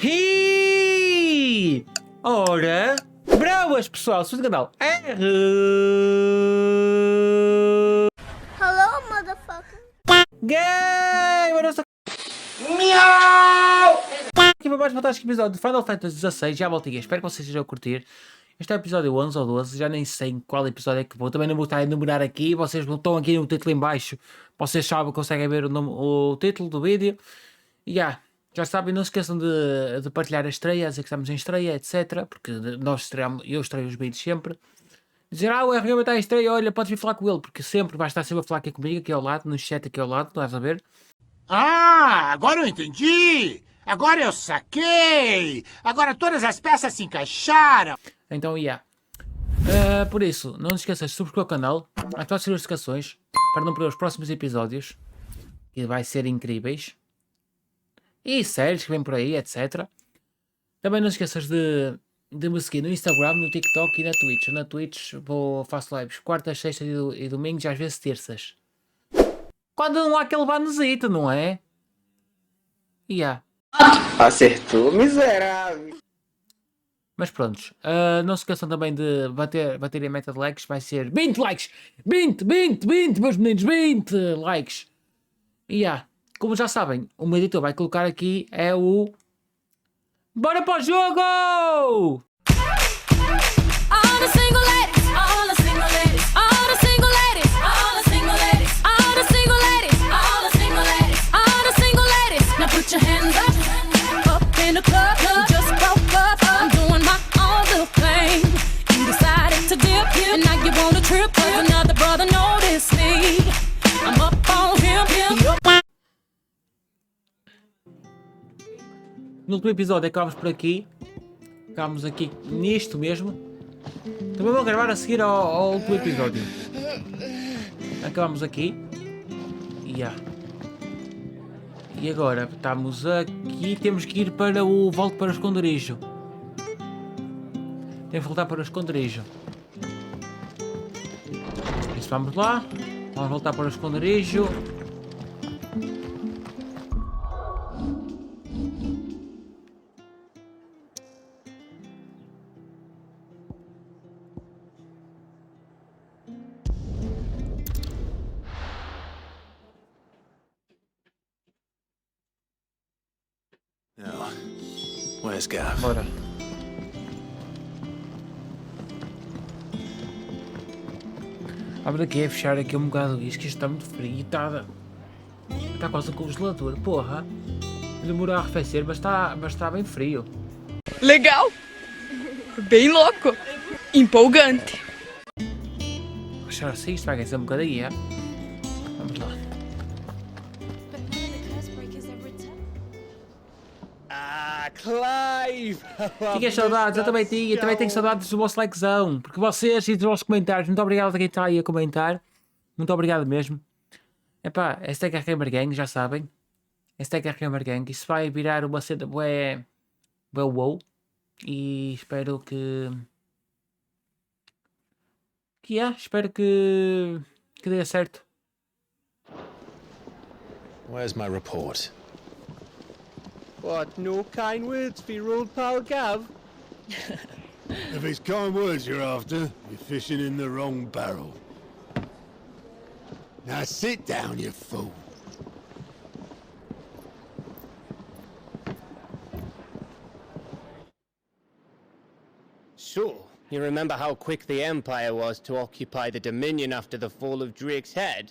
Hi! Ora, bravas pessoal, sou do canal R. Hello, motherfucker. Game! Miau! Aqui para mais um fantástico episódio de Final Fantasy XVI, já voltei, espero que vocês estejam a curtir. Este é o episódio 11 ou 12, já nem sei em qual episódio é que vou, também não vou estar a enumerar aqui, vocês estão aqui no título em baixo, vocês sabem, conseguem ver o título do vídeo. E já sabem, não se esqueçam de partilhar a estreia, dizer que estamos em estreia, etc. Porque nós estreamos, eu estreio os vídeos sempre. Dizer, o RGB está em estreia, olha, podes vir falar com ele, porque sempre vai estar sempre a falar aqui comigo, aqui ao lado, no chat aqui ao lado, estás a ver? Ah, agora eu entendi! Agora eu saquei! Agora todas as peças se encaixaram! Então, por isso, não se esqueças de subscrever o canal, ativar as notificações, para não perder os próximos episódios, que vai ser incríveis. E séries que vêm por aí, etc. Também não se esqueças de me seguir no Instagram, no TikTok e na Twitch. Na Twitch faço lives quartas, sextas e domingos, e às vezes terças. Quando não há aquele banozito, não é? Acertou, miserável. Mas prontos, não se esqueçam também de bater a meta de likes, vai ser 20 likes! 20, meus meninos, 20 likes! Como já sabem, o meu editor vai colocar aqui é o... Bora para o jogo! No último episódio acabámos por aqui. Acabámos aqui nisto mesmo. Também vou gravar a seguir ao último episódio. Acabámos aqui. E agora estamos aqui. Temos que ir para o... Volto para o esconderijo. Temos que voltar para o esconderijo. Isso, vamos lá. Vamos voltar para o esconderijo. Where's Gav? Bora. Abre aqui a fechar aqui um bocado isto, que isto está muito frio. Está quase um congelador. Porra. Demorou a arrefecer, mas está bem frio. Legal! Bem louco! Empolgante! Achar assim, isto vai aquecer um bocadinho, é? Vamos lá. Clive! Fiquem saudades, eu também tenho saudades do vosso likezão, porque vocês e dos vossos comentários, muito obrigado a quem está aí a comentar, muito obrigado mesmo. Epá, esta é a Gamer Gang, já sabem, esta é a Gamer Gang, isso vai virar uma cena bué wow, e espero espero que dê certo. Where's my report? What, no kind words for your old pal Gav? If it's kind words you're after, you're fishing in the wrong barrel. Now sit down, you fool. So, you remember how quick the Empire was to occupy the Dominion after the fall of Drake's head?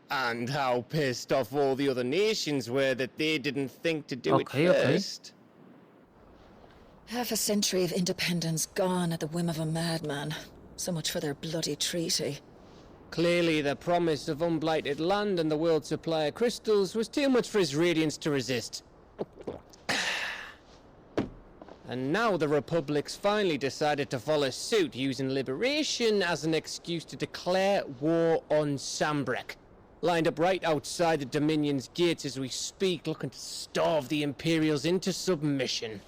And how pissed off all the other nations were that they didn't think to do it first. Half a century of independence gone at the whim of a madman. So much for their bloody treaty. Clearly, the promise of unblighted land and the world's supply of crystals was too much for his radiance to resist. And now the Republic's finally decided to follow suit, using liberation as an excuse to declare war on Sambrek. Lined up right outside the Dominion's gates as we speak, looking to starve the Imperials into submission.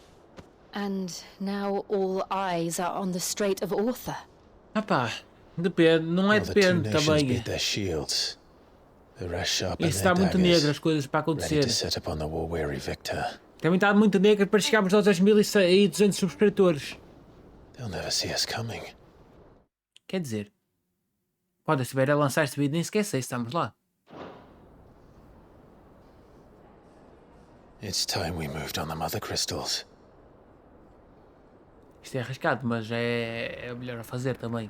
And now all eyes are on the Strait of Author. Depende, não é depende também. Beat their shields. The rest sharpen Isso their está muito daggers, negro as coisas para ready acontecer. to set upon the war-weary victor. Também está muito negra para chegarmos aos 2.200 subscritores. They'll never see us coming. Quer dizer, quando eu estiver a lançar este vídeo nem esqueça, estamos lá. It's time we moved on the mother crystals. Isto é arriscado, mas é melhor a fazer também.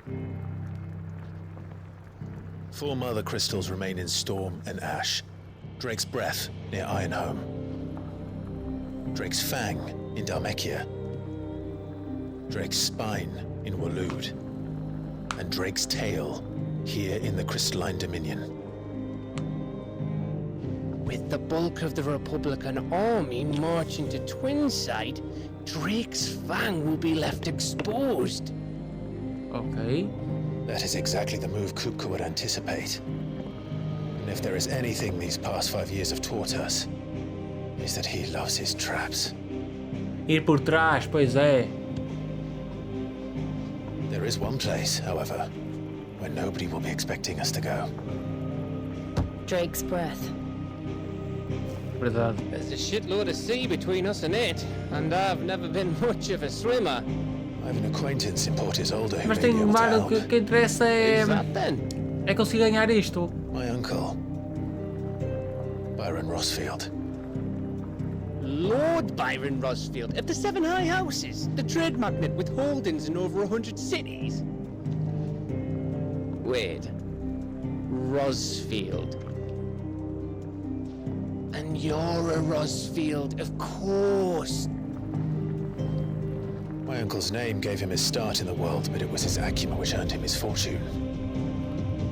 4 mother crystals remain in Storm and Ash. Drake's Breath near Ironhome. Drake's Fang in Dhalmekia. Drake's Spine in Waloed. And Drake's Tail here in the Crystalline Dominion. With the bulk of the Republican army marching to Twinside, Drake's Fang will be left exposed. Ok. That is exactly the move Kupka would anticipate. And if there is anything these past 5 years have taught us, is that he loves his traps. Ir por trás, pois é. There is one place, however, where nobody will be expecting us to go. Drake's breath. Verdade. There's a shitload of sea between us and it, and I've never been much of a swimmer. I have an acquaintance in Port Isolde who Mas may be tem able to vários, help. o que interessa é... Who's that then? É conseguir ganhar isto. My uncle, Byron Rossfield. Lord Byron Rosfield of the Seven High Houses, the trade magnate with holdings in over 100 cities. Wait, Rosfield. And you're a Rosfield, of course. My uncle's name gave him his start in the world, but it was his acumen which earned him his fortune,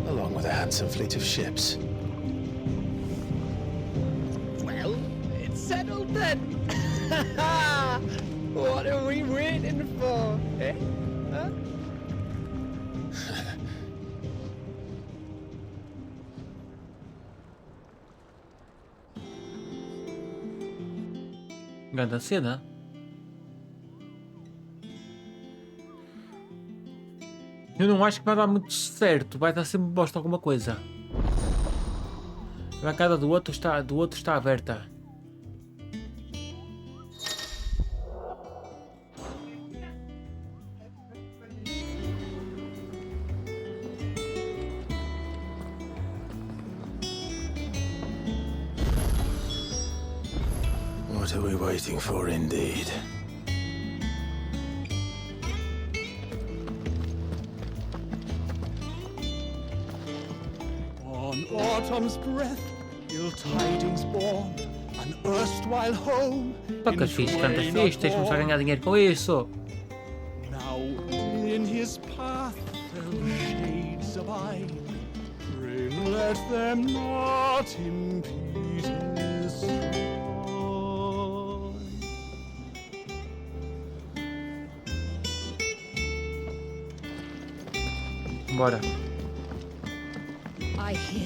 along with a handsome fleet of ships. Well, it's settled then. What are we waiting for, eh? Huh? Grande cena. Eu não acho que vai dar muito certo. Vai dar sempre bosta alguma coisa. A bancada do outro está aberta. What are we waiting for, indeed? On autumn's breath, ill tidings born, an erstwhile home. Toca fixe, canta fixe, tens de começar a ganhar dinheiro com isso. Now in his path fell shades abide. Bring, let them not impede his stride. Bora.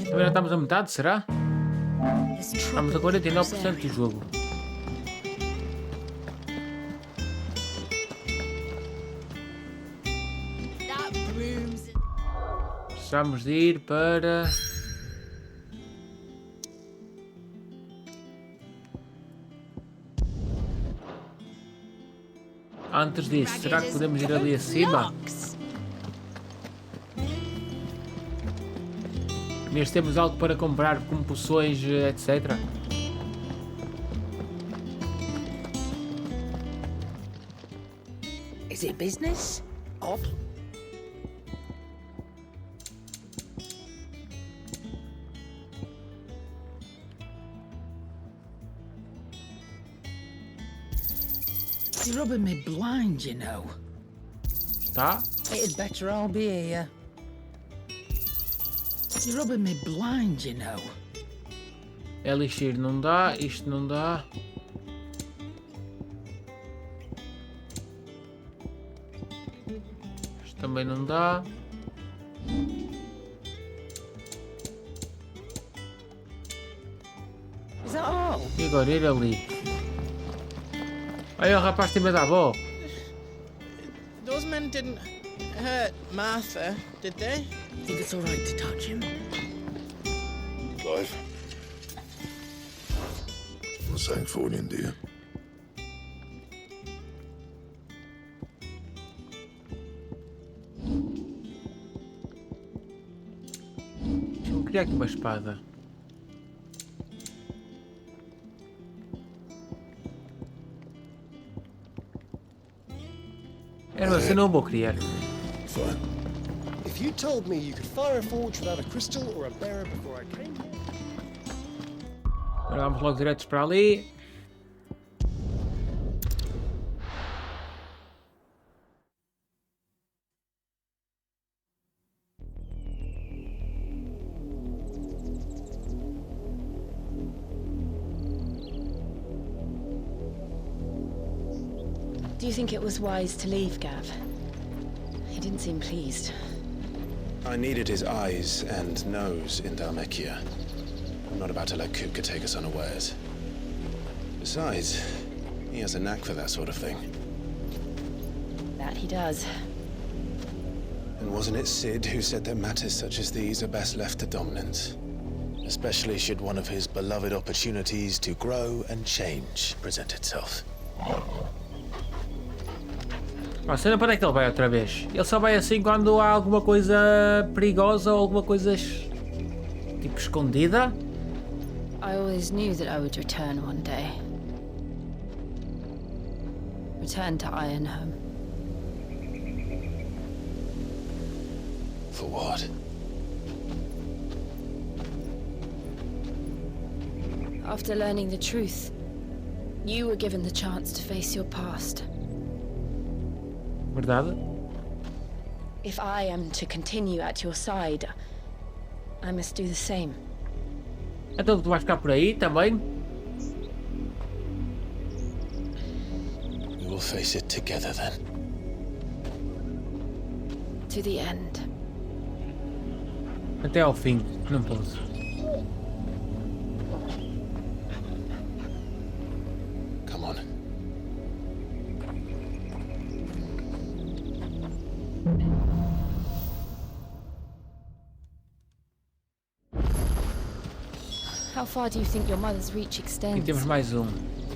Agora estamos a metade, será? Estamos a 49% do jogo. Precisamos de ir para... Antes disso, será que podemos ir ali acima? Mas temos algo para comprar, como poções, etc. Is it business? Or it's rubbing me blind, you know. Está? It'd better all be here. It's rubbing me blind, you know. Elixir não dá, isto não dá. Isto também não dá. Is that all? E agora ir ali. Aí o rapaz tem medo da avó. Those men didn't hurt Martha, did they? Think it's all right to touch him? Clive. Well, something for you, dear. criar aqui uma espada. Era assim, não vou criar. Fine. If you told me you could fire a forge without a crystal or a bearer before I came here. Agora vamos logo diretos para ali. Do you think it was wise to leave, Gav? He didn't seem pleased. I needed his eyes and nose in Dhalmekia. I'm not about to let Kupka take us unawares. Besides, he has a knack for that sort of thing. That he does. And wasn't it Sid who said that matters such as these are best left to dominance? Especially should one of his beloved opportunities to grow and change present itself. Ah, sei para onde é que ele vai outra vez. Ele só vai assim quando há alguma coisa perigosa ou alguma coisa tipo escondida. I always knew that I would return one day. Return to Ironhome. For what? After learning the truth, you were given the chance to face your past. Verdade? If I am to continue at your side, I must do the same. Então tu vais ficar por aí também? We will face it together then. To the end. Até ao fim, não posso. Come on. How far do you think your mother's reach E extends? temos mais um.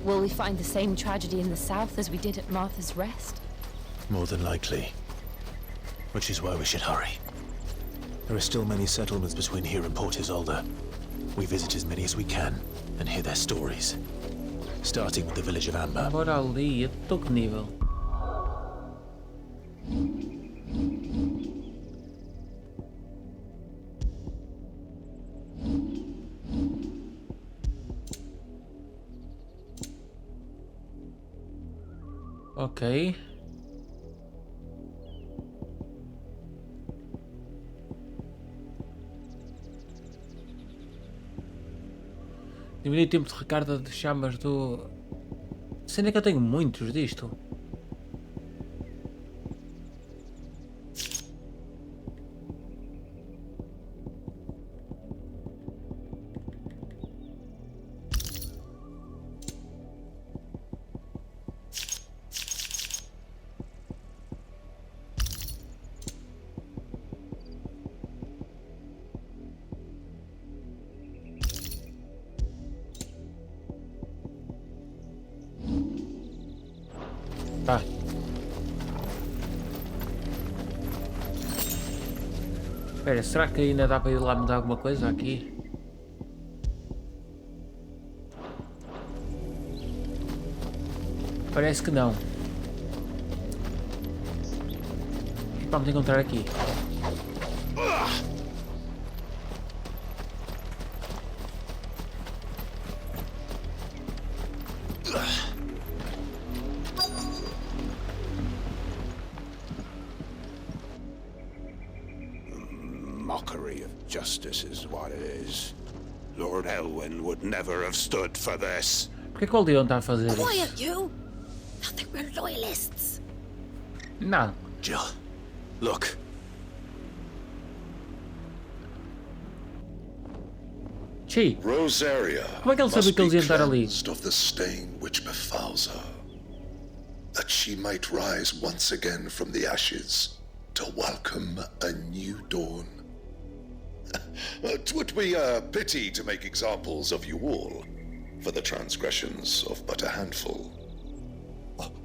Will we find the same tragedy in the south as we did at Martha's Rest? More than likely. Which is why we should hurry. There are still many settlements between here and Port Isolde. We visit as many as we can and hear their stories. Starting with the village of Amber. Bora ali, eu estou que nível? Ok. Diminuir o tempo de recarga de chamas do... Sendo que eu tenho muitos disto. Tá. Espera, será que ainda dá para ir lá mudar alguma coisa aqui? Parece que não. Vamos encontrar aqui. Mockery of justice is what it is. Lord Elwyn would never have stood for this. Por que o Leon está a fazer isso? Quiet, you! Not that we're loyalists. Não. Jill, look. Chi. Rosaria Como é que ele sabe que eles iam estar ali? of the stain which befouls her, that she might rise once again from the ashes to welcome a new dawn. 'Twould be a pity to make examples of you all, for the transgressions of but a handful.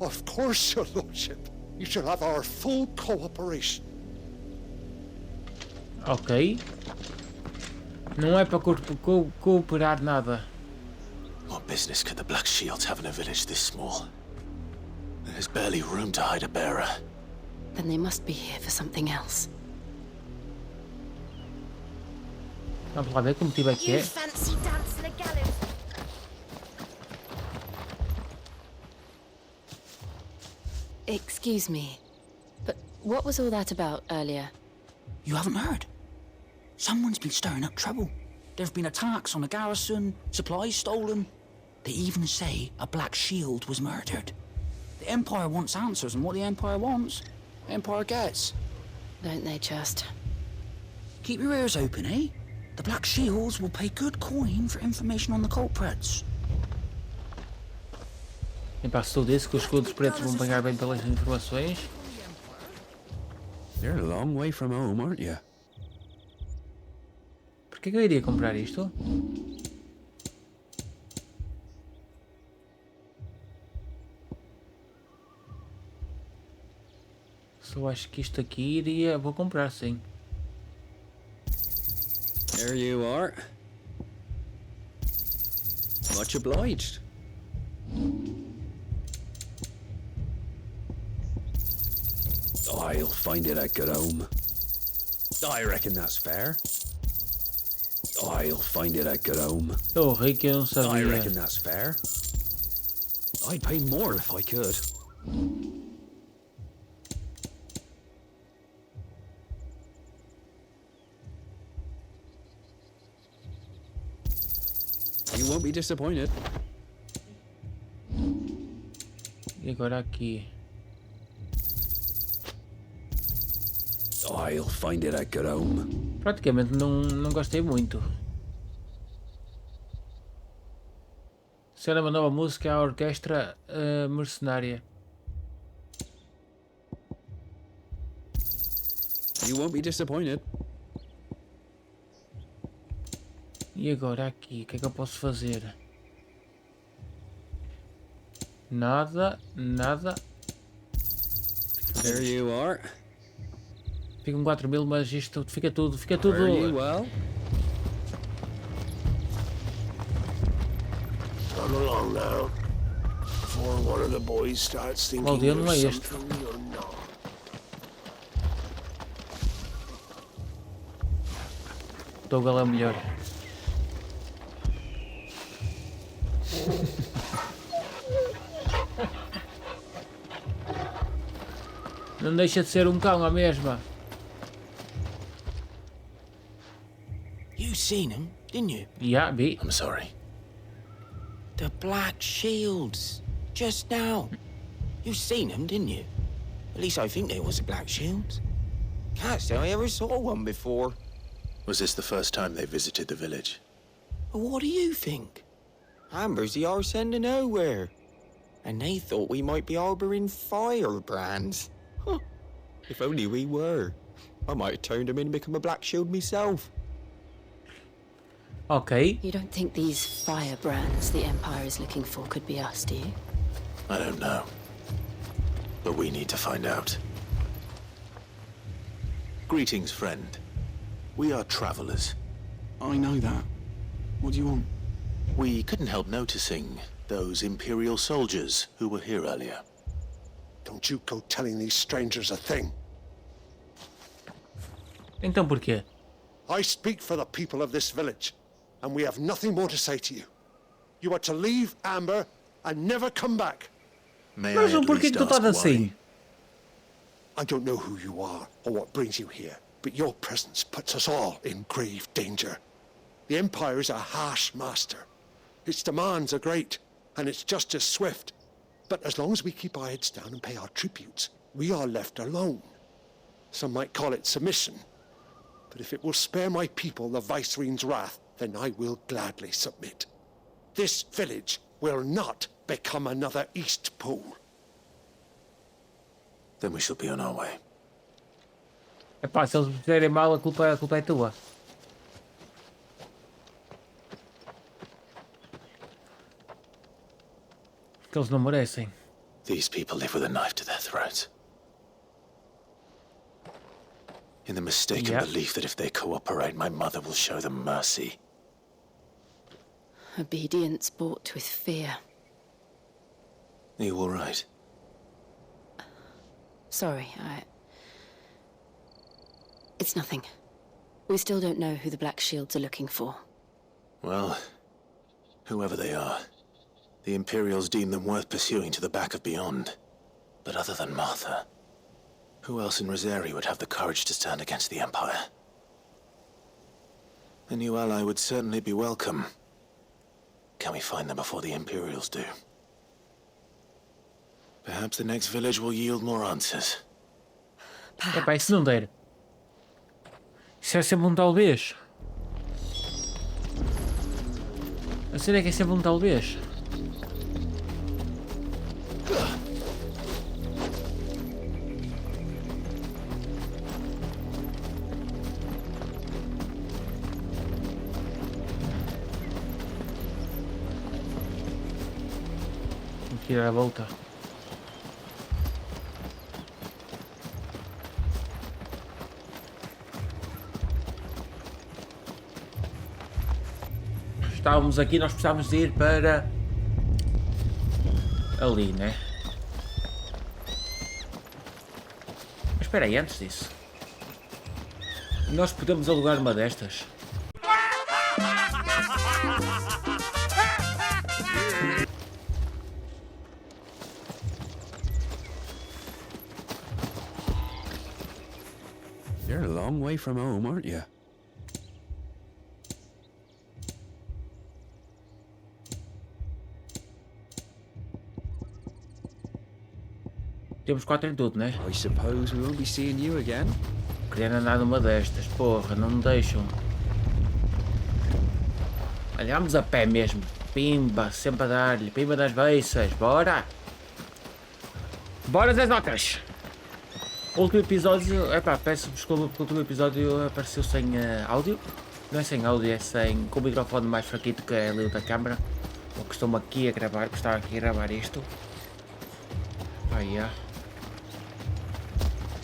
Of course, your lordship. You shall have our full cooperation. Ok. Não é para cooperar nada. What business could the Black Shields have in a village this small? There's barely room to hide a bearer. Then they must be here for something else. Vamos lá ver que motivo é que You é. fancy dancing a gallows? Excuse me, but what was all that about earlier? You haven't heard? Someone's been stirring up trouble. There have been attacks on the garrison, supplies stolen. They even say a Black Shield was murdered. The Empire wants answers, and what the Empire wants, the Empire gets. Don't they just? Keep your ears open, eh? The Black Shields will pay good coin for information on the culprits. Epá, se tu disse que os escudos pretos vão pagar bem pelas informações. You're a long way from home, aren't you? Porquê que eu iria comprar isto? Só acho que isto aqui iria... Vou comprar, sim. There you are. Much obliged. I'll find it at home. I reckon that's fair. I'll find it at home. Estou rico, eu não sabia. I reckon that's fair. I'd pay more if I could. You won't be disappointed. E agora aqui. I'll find it at home. Praticamente não gostei muito. Será uma nova música à orquestra mercenária. You won't be disappointed. E agora aqui, o que é que eu posso fazer? Nada, nada. There you are. Ficam 4.000, mas isto fica tudo. Very well. Come along now, before one of the boys starts thinking Valdir não é you're este. something you're not. Dougal é o melhor. Não deixa de ser um cão a mesma. You seen them, didn't you? Yeah, vi. I'm sorry. The Black Shields. Just now. You seen them, didn't you? At least I think there was a Black Shields. Can't say I ever saw one before. Was this the first time they visited the village? But what do you think? Amber's the arse end of nowhere. And they thought we might be harboring firebrands. Huh. If only we were. I might have turned them in and become a Black Shield myself. Ok. You don't think these firebrands the Empire is looking for could be us, do you? I don't know. But we need to find out. Greetings, friend. We are travelers. I know that. What do you want? We couldn't help noticing those Imperial soldiers who were here earlier. Don't you go telling these strangers a thing. Então porquê? I speak for the people of this village, and we have nothing more to say to you. You are to leave Amber and never come back. May Mas I at porquê que least tu estás ask why? assim? I don't know who you are or what brings you here, but your presence puts us all in grave danger. The Empire is a harsh master. Its demands are great, and its justice swift. But as long as we keep our heads down and pay our tributes, we are left alone. Some might call it submission. But if it will spare my people the Viceroy's wrath, then I will gladly submit. This village will not become another East Pool. Then we shall be on our way. Epá, se eles fizerem mal, a culpa é tua. Que eles não merecem. These people live with a knife to their throats. in the mistaken belief that if they cooperate, my mother will show them mercy. Obedience bought with fear. Are you all right? Sorry, It's nothing. We still don't know who the Black Shields are looking for. Well, whoever they are, the Imperials deem them worth pursuing to the back of beyond. But other than Martha, who else in Rosari would have the courage to stand against the Empire? A new ally would certainly be welcome. Can we find them before the Imperials do? Perhaps the next village will yield more answers. Epá, isso não der. Isso é sempre um talvez. A cena é que é sempre um talvez. Tem que ir à volta. Estávamos aqui, nós precisávamos de ir para ali, né? Mas espera aí, antes disso, nós podemos alugar uma destas? You're a long way from home, aren't you? Temos 4 em tudo, né? I suppose we won't be seeing you again. Queria andar numa destas, porra, não me deixam. Olha, vamos a pé mesmo. Pimba, sempre a dar-lhe. Pimba das beiças, bora! Bora, zezocas! O último episódio, epá, peço desculpa porque o último episódio apareceu sem áudio. Não é sem áudio, é sem, com o microfone mais fraquito que é ali o da câmara. O que estou-me aqui a gravar, que estava aqui a gravar isto.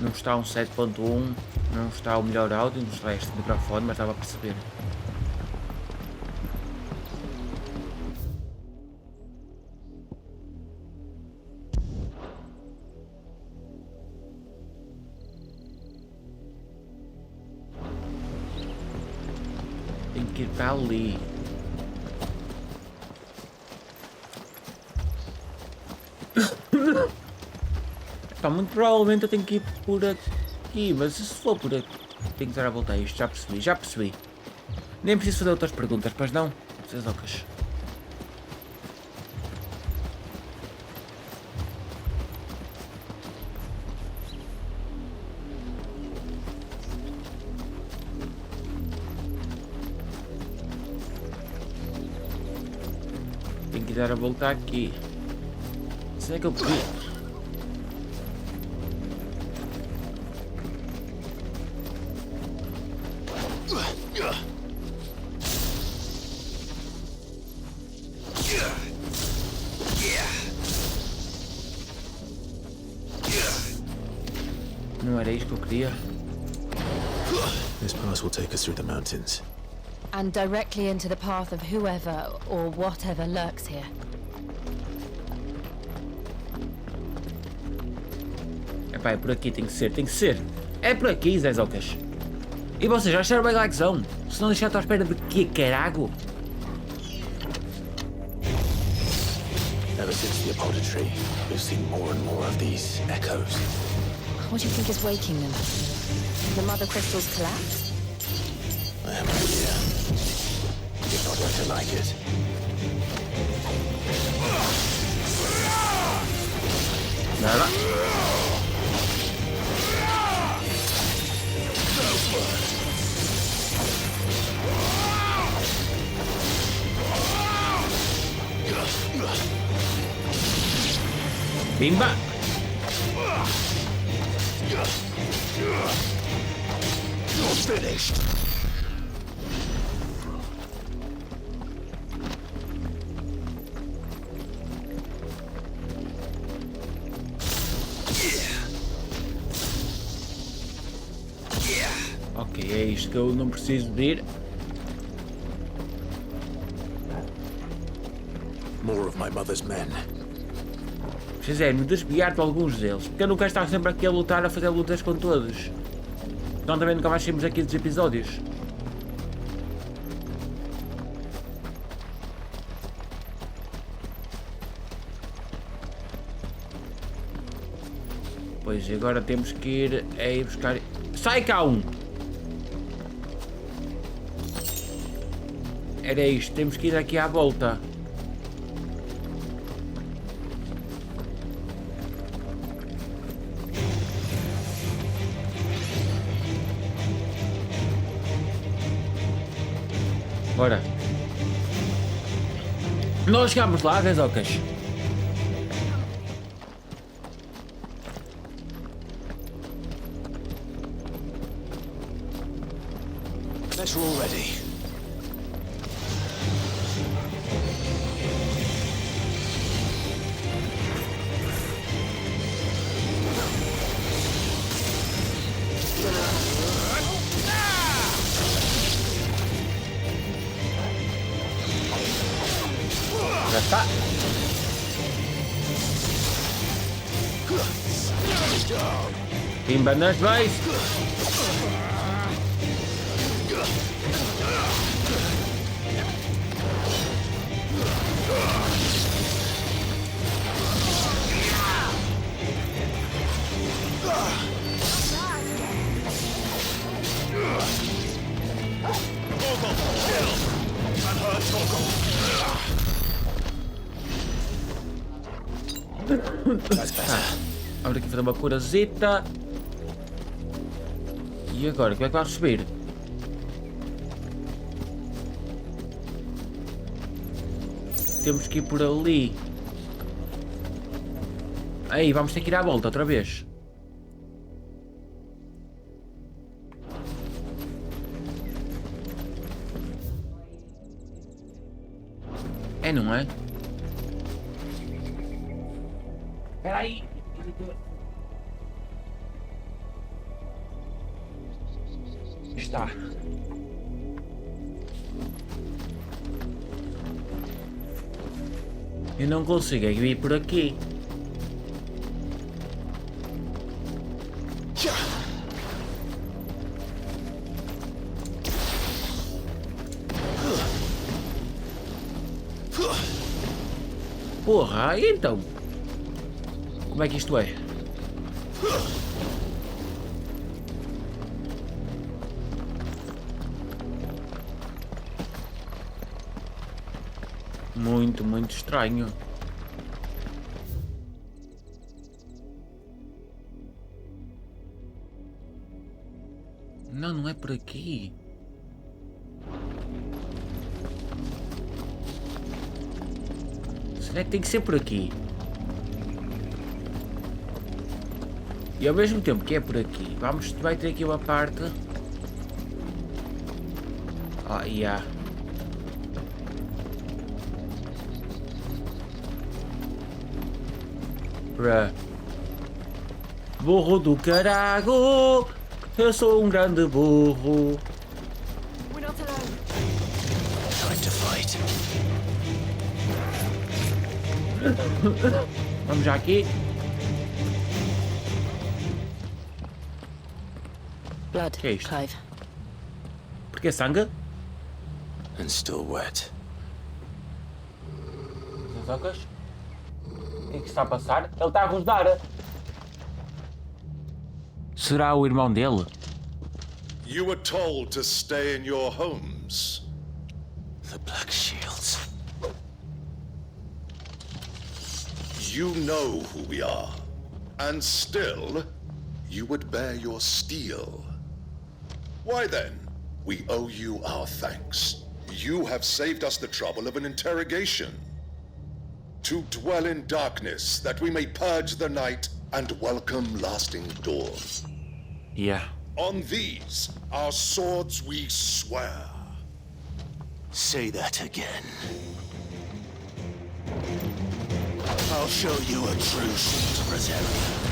Não está um 7.1, não está o melhor áudio, não está este microfone, mas estava a perceber. Tem que ir para ali. Pá, muito provavelmente eu tenho que ir por aqui, mas se for por aqui, tenho que dar a volta a isto, já percebi. Nem preciso fazer outras perguntas, pois não? Zezocas. Tenho que dar a volta aqui. Será que eu podia? Não era isto que eu queria. This pass will take us through the mountains. And directly into the path of whoever or whatever lurks here. Epá, é por aqui, tem que ser. É por aqui, zezocas. E vocês já acharam bem likezão? Se não deixar, estou à espera de que carago? Ever since the Apollo tree, we've seen more and more of these echoes. What do you think is waking them? The mother crystals collapse? I have no idea. You're not going to like it. Nada. Bimba! You're finished. Ok, é isto que eu não preciso de ir. More of my mother's men. Preciso-me desviar de alguns deles, porque eu não quero estar sempre aqui a lutar, a fazer lutas com todos. Então também nunca mais saímos aqui dos episódios. Pois, agora temos que ir a ir buscar... Sai cá um! Era isto, temos que ir aqui à volta. Bora. Nós chegamos lá, zezocas. Let's roll ready. Já está. Pimba nas bases. Vamos aqui fazer uma curazita. E agora, como é que vai subir? Temos que ir por ali. Aí, vamos ter que ir à volta outra vez. É, não é? Espera aí. Está. Eu não consigo ir por aqui. Porra, e então? Como é que isto é? Muito, muito estranho. Não, não é por aqui. Será que tem que ser por aqui? E ao mesmo tempo que é por aqui, vai ter aqui uma parte. Ah, yeah. Bruh. Burro do caralho, eu sou um grande burro. Time to fight. Vamos já aqui. Blood, Que é isto? Clive. Porque é sangue? And still wet. Zezocas? O que é que está a passar? Ele está a rosnar. Será o irmão dele? You were told to stay in your homes. The Black Shields. You know who we are. And still, you would bear your steel. Why then, we owe you our thanks. You have saved us the trouble of an interrogation. To dwell in darkness, that we may purge the night and welcome lasting dawn. Yeah. On these, our swords we swear. Say that again. I'll show you a true shield reserve.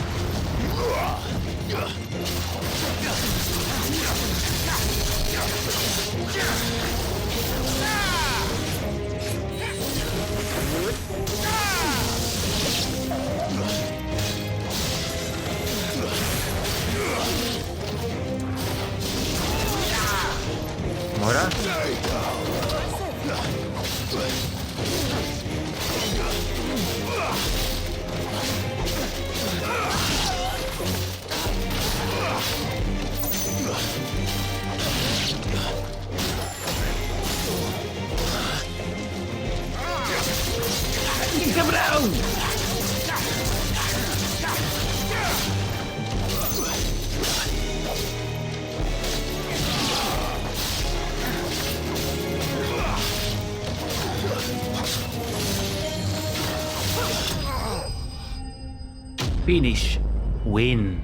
Finish. Win.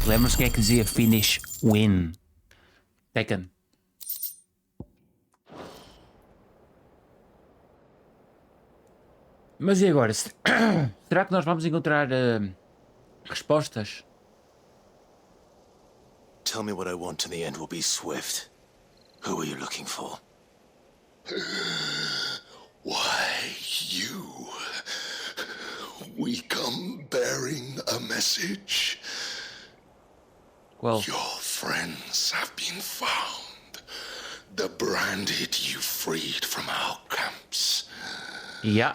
Lembra-se quem é que dizia finish win? Tekken. Mas e agora? Será que nós vamos encontrar respostas? Tell me what I want and the end will be swift. Who are you looking for? Why, you. We come bearing a message. Well, your friends have been found. The branded you freed from our camps. Yeah.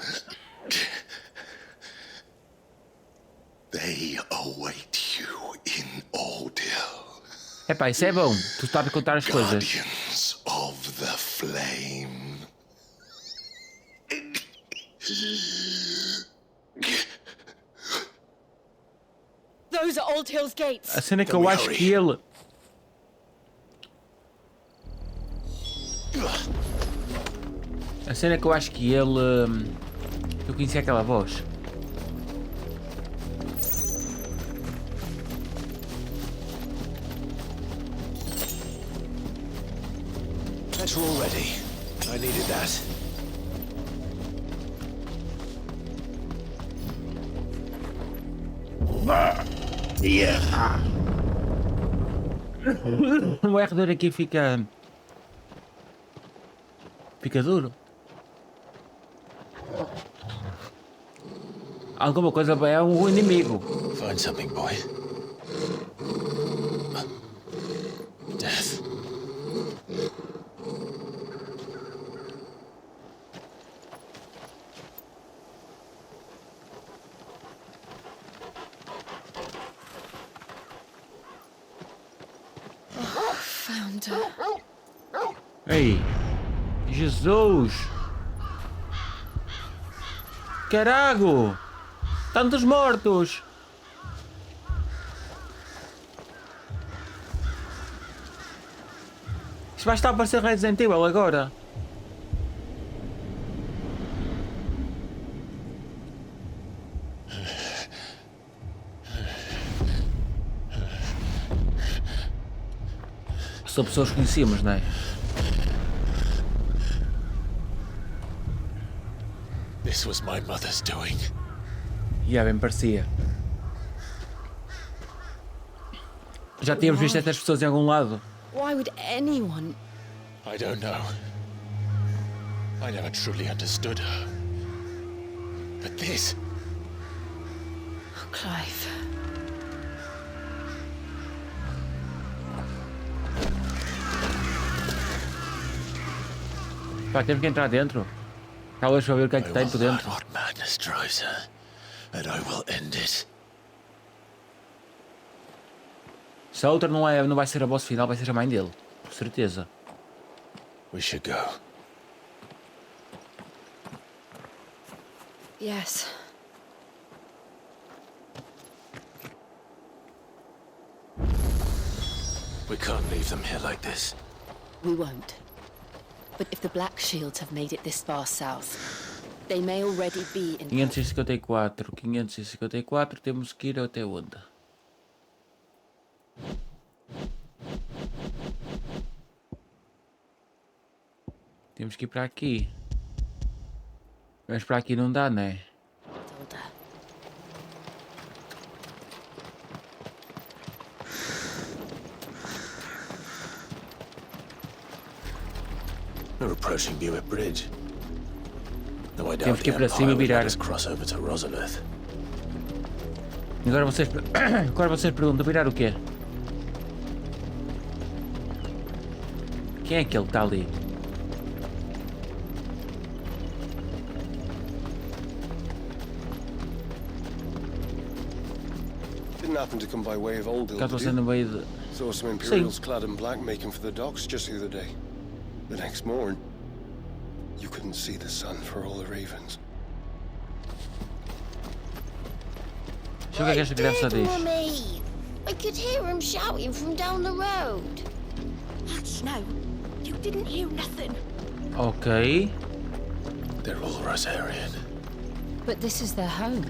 They await you in Odil. Epá, isso é bom. Tu sabes contar as coisas. Guardians of the Flame. Those are Old Hill's gates. A cena que eu acho que ele... A cena que eu acho que ele... Eu conheci aquela voz. Petrol ready. I needed that. O R2 aqui fica duro. Alguma coisa é um inimigo. Find something, boy. Death. Found her. Ei, Jesus! Carago! Tantos mortos! Isto vai estar a parecer Resident Evil agora. São pessoas que conhecíamos, não é? This was my mother's doing. Já bem parecia. Já tínhamos visto estas pessoas em algum lado. Why would anyone? I don't know. I never truly understood her. But this... Oh, Clive. Pá, temos que entrar dentro. Talvez para ver o que é que tem por dentro. What madness drives her, and I will end it. Se a outra não vai ser a boss final, vai ser a mãe dele. Com certeza. We should go. Yes. We can't leave them here like this. We won't. But if the Black Shields have made it this far south, they may already be in... 554, temos que ir até onde? Temos que ir para aqui. Mas para aqui não dá, não é? We're approaching Buick Bridge. Though I doubt Temos que ir para cima e virar. cross over to Rosalith. Agora vocês perguntam, virar o quê? Quem é aquele que está ali? Didn't happen to come by way of Oldil, Cá estou sendo no meio de... Saw some Imperials clad in black making for the docks just the other day. The next morn, you couldn't see the sun for all the ravens. Deixa eu ver o que esta criança diz. Mummy! I could hear him shouting from down the road. No, you didn't hear nothing. Ok. They're all Rosarian. But this is their home.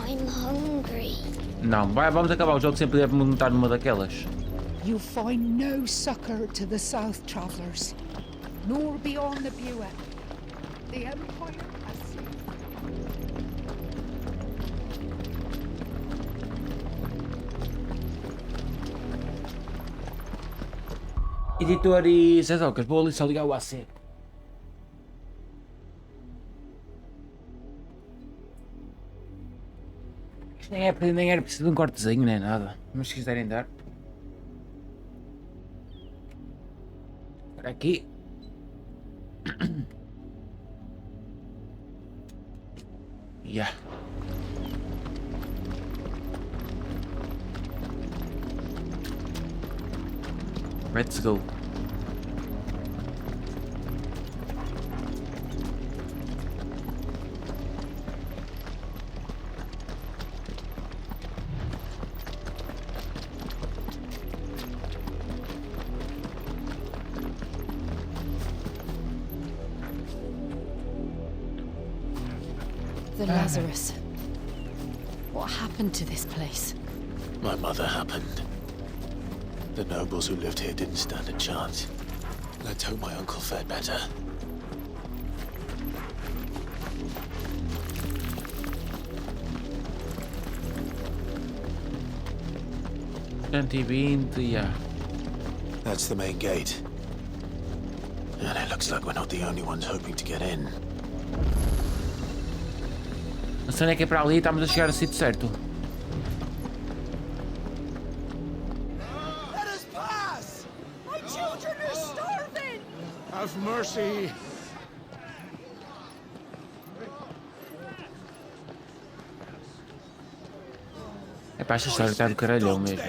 I'm hungry. Não, vamos acabar o jogo sem poder montar numa daquelas. You find no succor to the South Travelers, nor beyond the Buet. The Empire has Editor e zezocas, vou ali só ligar o AC. Isto nem era preciso de um cortezinho, nem nada. Mas se quiserem dar. Para aqui. Yeah. Let's go. The Lazarus. What happened to this place? My mother happened. The nobles who lived here didn't stand a chance. Let's hope my uncle fared better. Yeah. That's the main gate. And it looks like we're not the only ones hoping to get in. A cena é que é para ali e estamos a chegar ao sítio certo. Let us pass! My children are starving! Have mercy! É para esta história está do caralhão mesmo.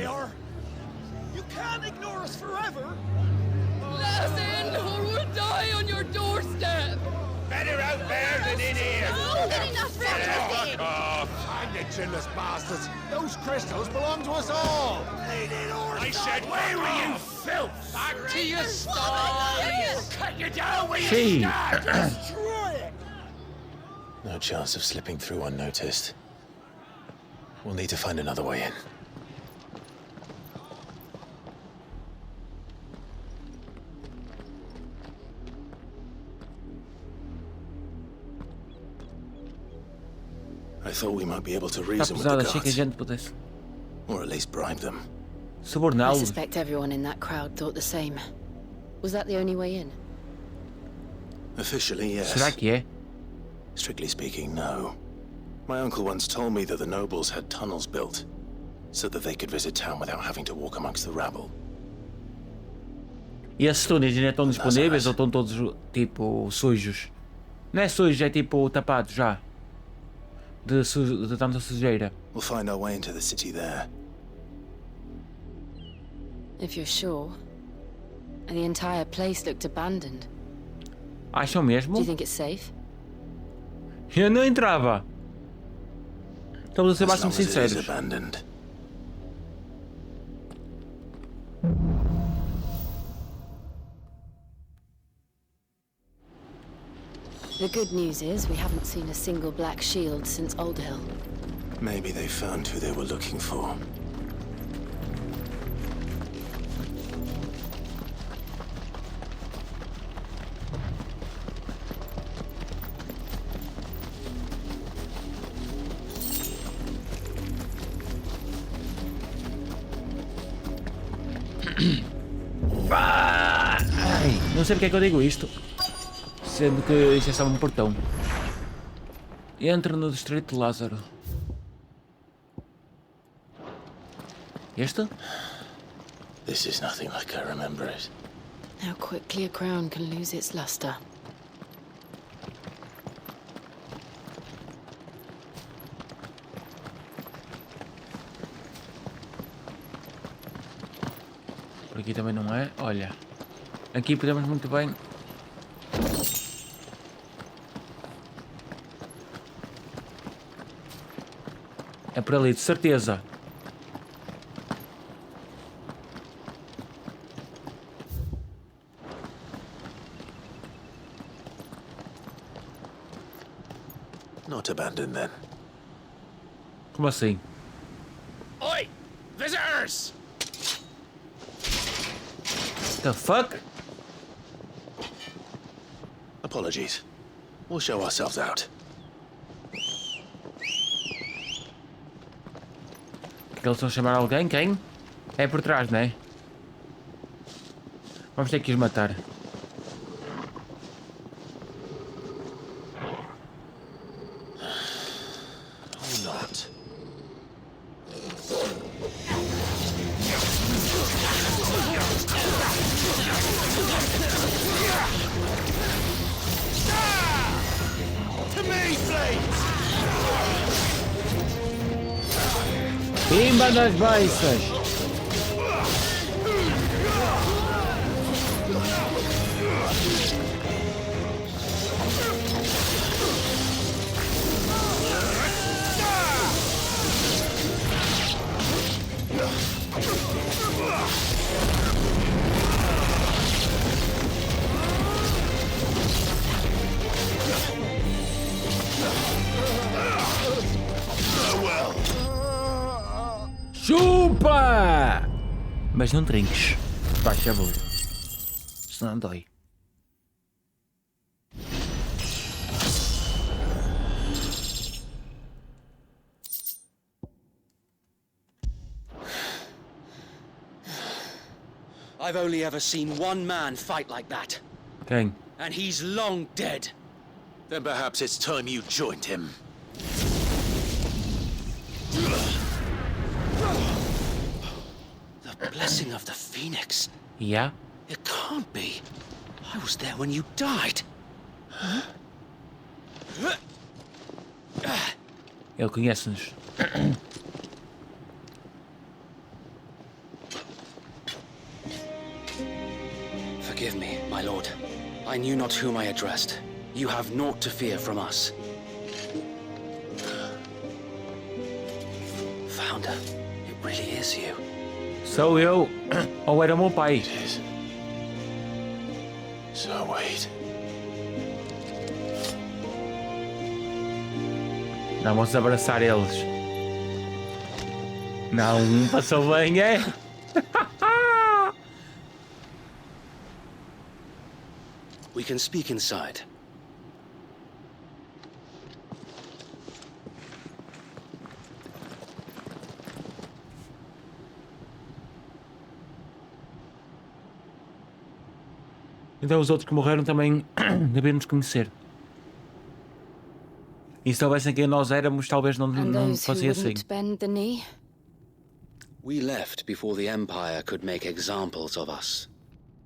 You can't ignore us forever! Let us in or we'll die on your doorstep! Better out there than in here! Oh, getting enough for everything! Fuck off! Hang the chinless bastards! Those crystals belong to us all! I said, where were you, filth? Back to your stalls! Cut you down where you stand! Destroy it! No chance of slipping through unnoticed. We'll need to find another way in. I thought we might be able to reason with the guards. Or at least bribe them. I suspect everyone in that crowd thought the same. Was that the only way in? Officially, yes. Será que é? Strictly speaking, no. My uncle once told me that the nobles had tunnels built, so that they could visit town without having to walk amongst the rabble. E esses túneis ainda estão disponíveis ou estão todos, tipo, sujos? Não é sujos, é tipo tapados já. De tanta sujeira. We'll find our way into the city there. If you're sure. And the entire place looked abandoned. Acham mesmo? Do you think it's safe? Eu não entrava. Estamos a ser bastante sinceros. The good news is we haven't seen a single black shield since Old Hill. Maybe they found who they were looking for. Ai, não sei porque é que eu digo isto. Sendo que isto é só um portão. Entra no distrito de Lázaro. Este? This is nothing like I remember it. How quickly a crown can lose its luster. Por aqui também não é. Olha. Aqui podemos muito bem. É por ali, de certeza. Not abandoned then. Como assim? Oi! Visitors! The fuck? Apologies. We'll show ourselves out. Que eles vão chamar alguém? Quem? É por trás, não é? Vamos ter que os matar. Or not. To me, please! Pimba das beiças! Chupa! Mas não trinques. Baixa a boca. Senão dói. I've only ever seen one man fight like that. Quem? And he's long dead. Then perhaps it's time you joined him. The blessing of the Phoenix. Yeah? It can't be. I was there when you died. Ele conhece-nos. Forgive me, my lord. I knew not whom I addressed. You have naught to fear from us. Founder, it really is you. Sou eu. Ou era o meu pai. It is. So wait. Não, vamos abraçar eles. Não, passou bem, é? We can speak inside. Então os outros que morreram também devem nos conhecer. E se soubessem quem nós éramos, talvez não fosse assim. Bend the knee. We left before the Empire could make examples of us,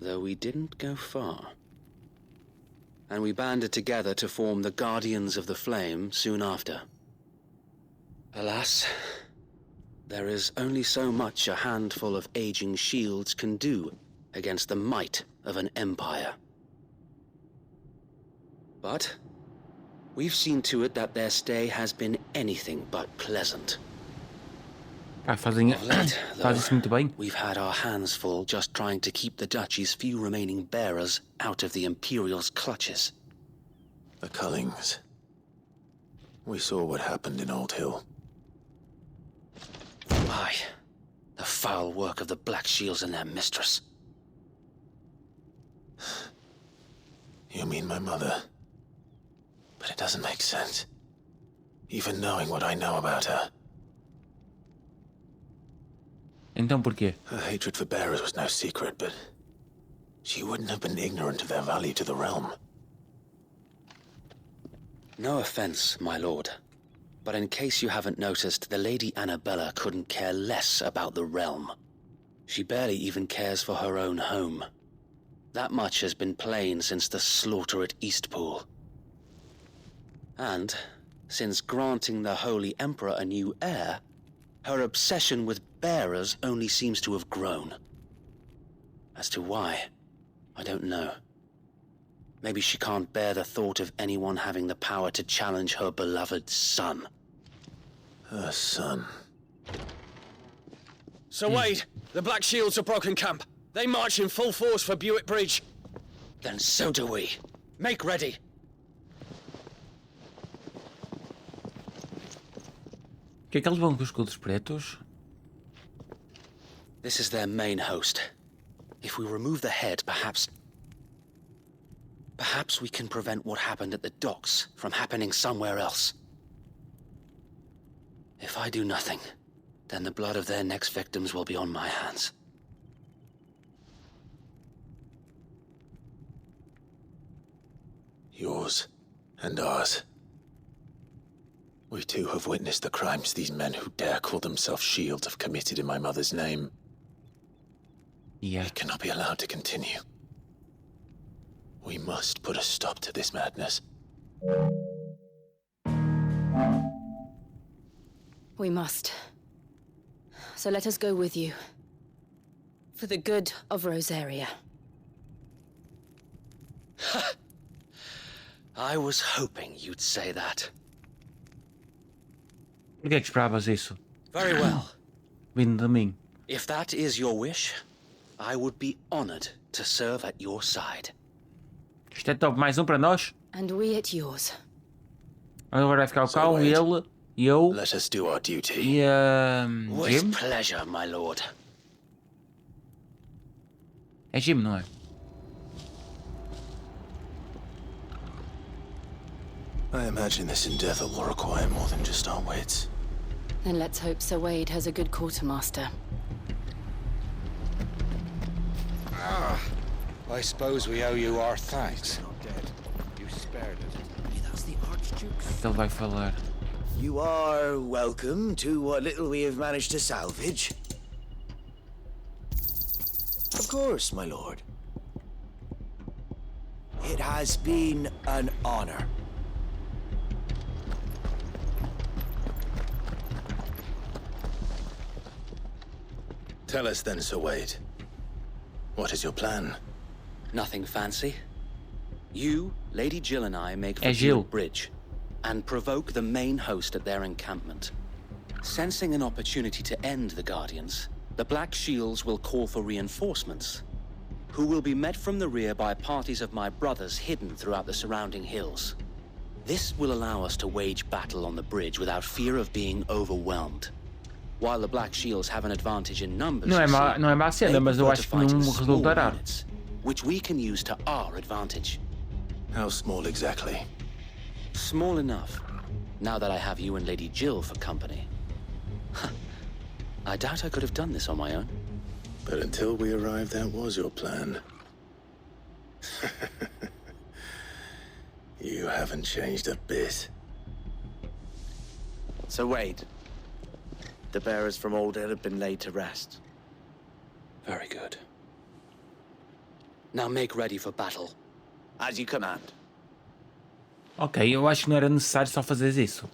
though we didn't go far. And we banded together to form the Guardians of the Flame soon after. Alas, there is only so much a handful of aging shields can do against the might of an empire. But we've seen to it that their stay has been anything but pleasant. Fazem isso muito bem. We've had our hands full just trying to keep the Duchy's few remaining bearers out of the Imperial's clutches. The Cullings. We saw what happened in Old Hill. Aye, the foul work of the Black Shields and their mistress. You mean my mother? But it doesn't make sense. Even knowing what I know about her. Então porquê? Her hatred for bearers was no secret, but she wouldn't have been ignorant of their value to the realm. No offense, my lord, but in case you haven't noticed, the Lady Annabella couldn't care less about the realm. She barely even cares for her own home. That much has been plain since the slaughter at Eastpool. And, since granting the Holy Emperor a new heir, her obsession with bearers only seems to have grown. As to why, I don't know. Maybe she can't bear the thought of anyone having the power to challenge her beloved son. Her son. Sir Wade, the Black Shields have broken camp. They march in full force for Buick Bridge. Then so do we. Make ready. Que é que eles vão com os escudos pretos? This is their main host. If we remove the head, perhaps we can prevent what happened at the docks from happening somewhere else. If I do nothing, then the blood of their next victims will be on my hands. Yours and ours. We too have witnessed the crimes these men who dare call themselves shields have committed in my mother's name. Yeah. It cannot be allowed to continue. We must put a stop to this madness. We must. So let us go with you. For the good of Rosaria. I was hoping you'd say that. Por que é que esperavas isso? Very well. Vindo de mim. If that is your wish, I would be honored to serve at your side. Isto é top, mais um para nós. And we at yours. Agora vai ficar o Cal, ele, eu. Let us do our duty. E With Jim? pleasure, my lord. É Jim, não é? I imagine this endeavor will require more than just our wits. Then let's hope Sir Wade has a good quartermaster. I suppose we owe you our thanks. You spared us. That's the Archduke's. O que ele vai falar? You are welcome to what little we have managed to salvage. Of course, my lord. It has been an honor. Tell us then, Sir Wade. What is your plan? Nothing fancy. You, Lady Jill and I make for Jill. Field Bridge and provoke the main host at their encampment. Sensing an opportunity to end the Guardians, the Black Shields will call for reinforcements, who will be met from the rear by parties of my brothers hidden throughout the surrounding hills. This will allow us to wage battle on the bridge without fear of being overwhelmed. While the Black Shields have an advantage in numbers, Não é má cena, mas eu acho que não resultará. which we can use to our advantage. How small exactly? Small enough, now that I have you and Lady Jill for company. I doubt I could have done this on my own. But until we arrived, that was your plan. You haven't changed a bit. So Wade, the bearers from Old Hill have been laid to rest. Very good. Now make ready for battle. As you command. Ok, eu acho que não era necessário só fazer isso.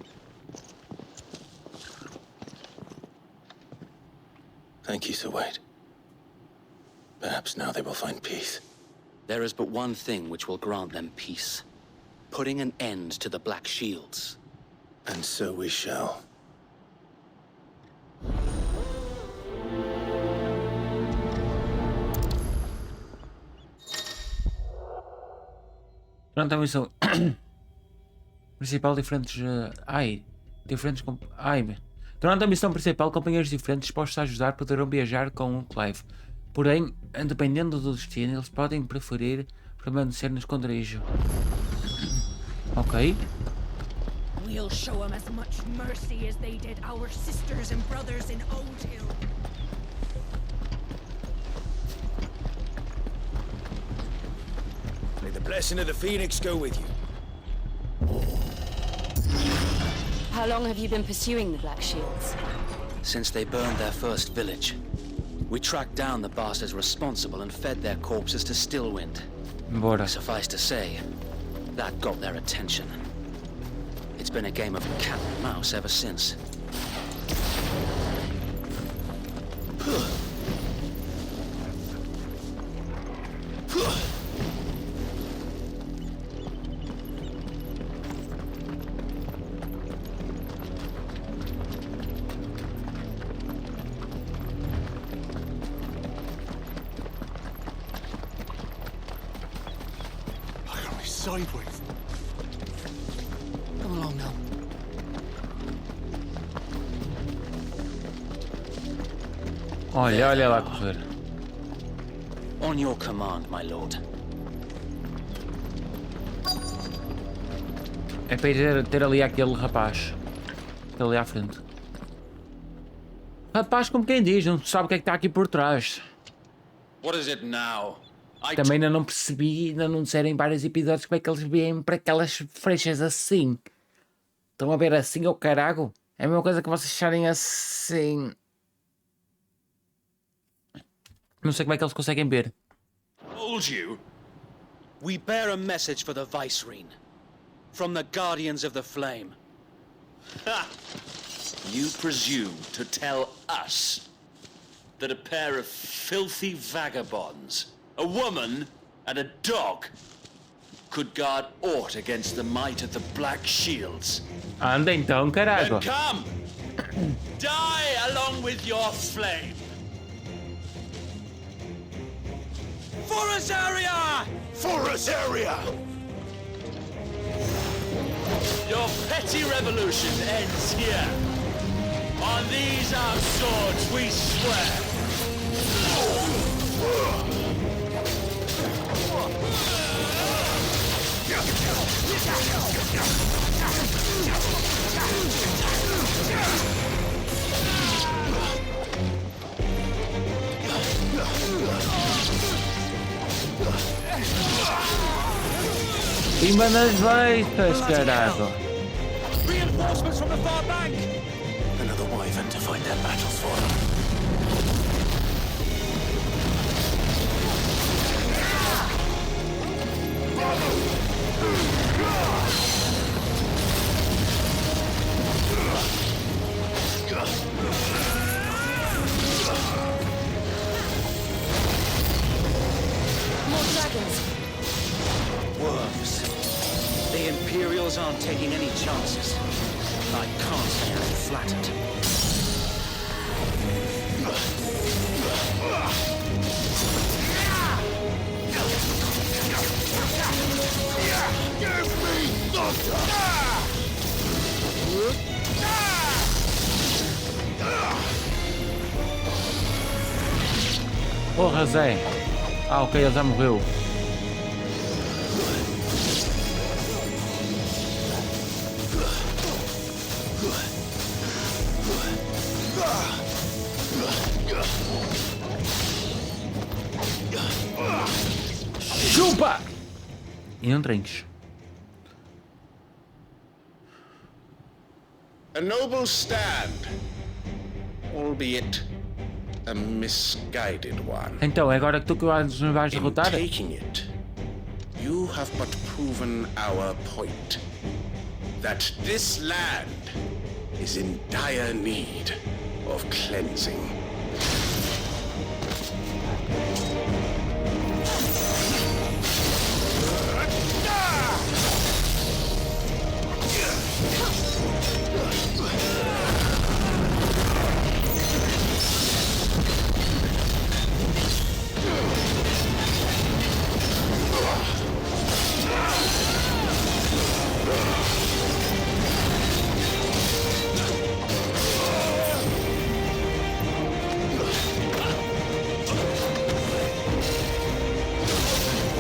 Thank you, Sir Wade. Perhaps now they will find peace. There is but one thing which will grant them peace. Putting an end to the Black Shields. And so we shall. Durante a missão principal, durante a missão principal, companheiros diferentes dispostos a ajudar poderão viajar com o Clive. Porém, dependendo do destino, eles podem preferir permanecer no esconderijo. Ok. We'll show them as much mercy as they did our sisters and brothers in Old Hill. May the blessing of the Phoenix go with you. How long have you been pursuing the Black Shields? Since they burned their first village. We tracked down the bastards responsible and fed their corpses to Stillwind. Bora. Suffice to say, that got their attention. It's been a game of cat and mouse ever since. Sideways. Come along now. Olha lá a correr. On your command, my lord. É para ir ter ali aquele rapaz. Está ali à frente. Rapaz, como quem diz, não sabe o que é que está aqui por trás. What is it now? Também ainda não percebi, ainda não disseram em vários episódios como é que eles vêm para aquelas frechas assim. Estão a ver assim, ô carago? É a mesma coisa que vocês acharem assim. Não sei como é que eles conseguem ver. Told you. We bear a message for the Vicereine. From the Guardians of the Flame. Ha! You presume to tell us that a pair of filthy vagabonds, a woman and a dog, could guard aught against the might of the Black Shields? Anda então, carago. Then come! Die along with your flame! For us area! For us area! Your petty revolution ends here. On these our swords we swear. Cima das bestas, carago. Reinforcements from the far bank. Another wyvern to fight their battles for them. More dragons. Worms. The Imperials aren't taking any chances. I can't say I'm flattered. Give me the Porra, Zé. Ah, ok, ele já morreu. Chupa! E não trinques. A noble stand, albeit a misguided one. Então, é agora que tu que nos vais derrotar? In taking it, you have but proven our point. That this land is in dire need of cleansing.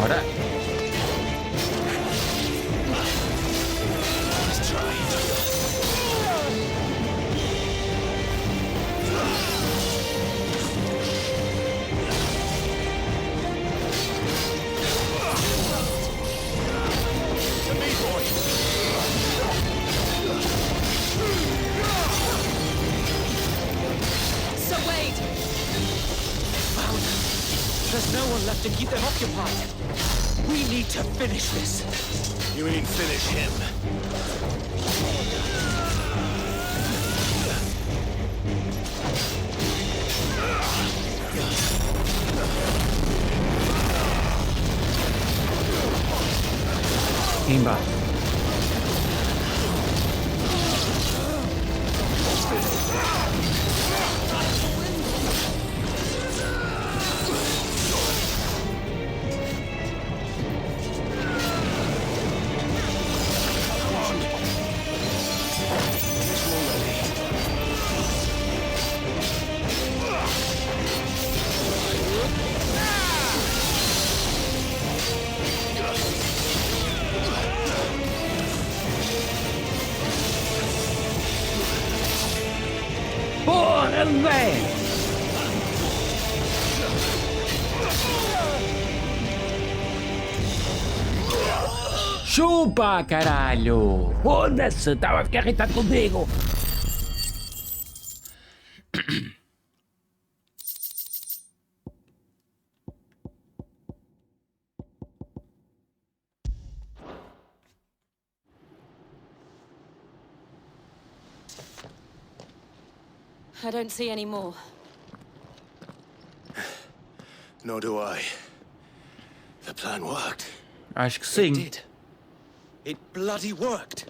Ora. So wait. There's no one left to keep them occupied. We need to finish this. You mean finish him? Imba. Grande! Chupa, caralho! Foda-se, estava a ficar irritado contigo! I don't see any more. Nor do I. The plan worked. Acho que sim. It did. It bloody worked.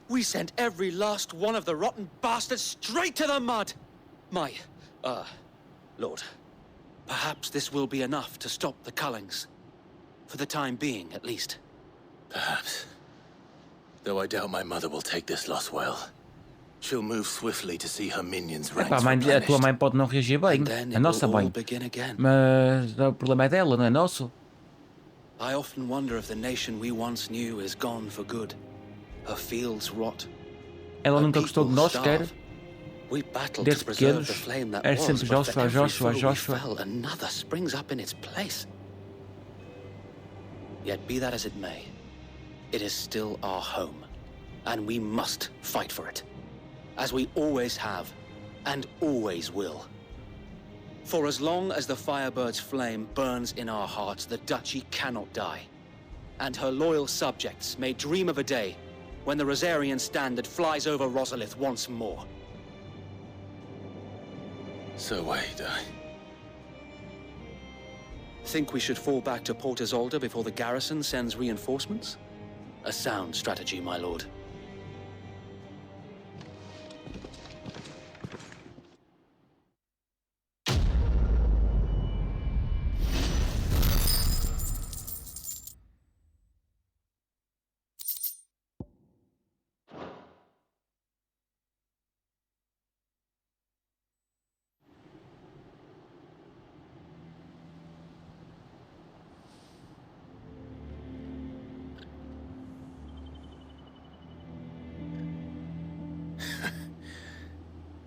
We sent every last one of the rotten bastards straight to the mud. Lord, perhaps this will be enough to stop the Cullings. For the time being, at least. Perhaps. Though I doubt my mother will take this loss well. She'll move swiftly to see her minions ranks Epá, a tua mãe pode não reagir bem, a nossa mãe. Mas o problema é dela, não é nosso. I often wonder if the nation we once knew is gone for good. Her fields rot. Ela nunca gostou de nós, quer? We battled Desde to preserve the pequenos, flame that era was, sempre but for Joshua, every Joshua, foe we Joshua. fell, another springs up in its place. Yet be that as it may, it is still our home, and we must fight for it. As we always have, and always will. For as long as the Firebird's flame burns in our hearts, the Duchy cannot die. And her loyal subjects may dream of a day when the Rosarian standard flies over Rosalith once more. So wait, Think we should fall back to Port Isolde before the garrison sends reinforcements? A sound strategy, my lord.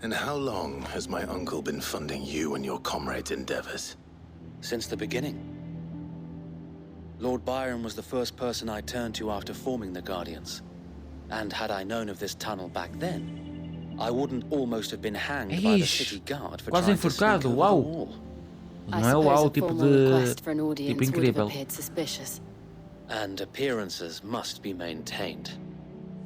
And how long has my uncle been funding you and your comrades' endeavors? Since the beginning. Lord Byron was the first person I turned to after forming the Guardians. And had I known of this tunnel back then, I wouldn't almost have been hanged by the city guard for quase trying to sneak enforcado, over the uau! wall. Não é uau, tipo de... tipo incrível. And appearances must be maintained.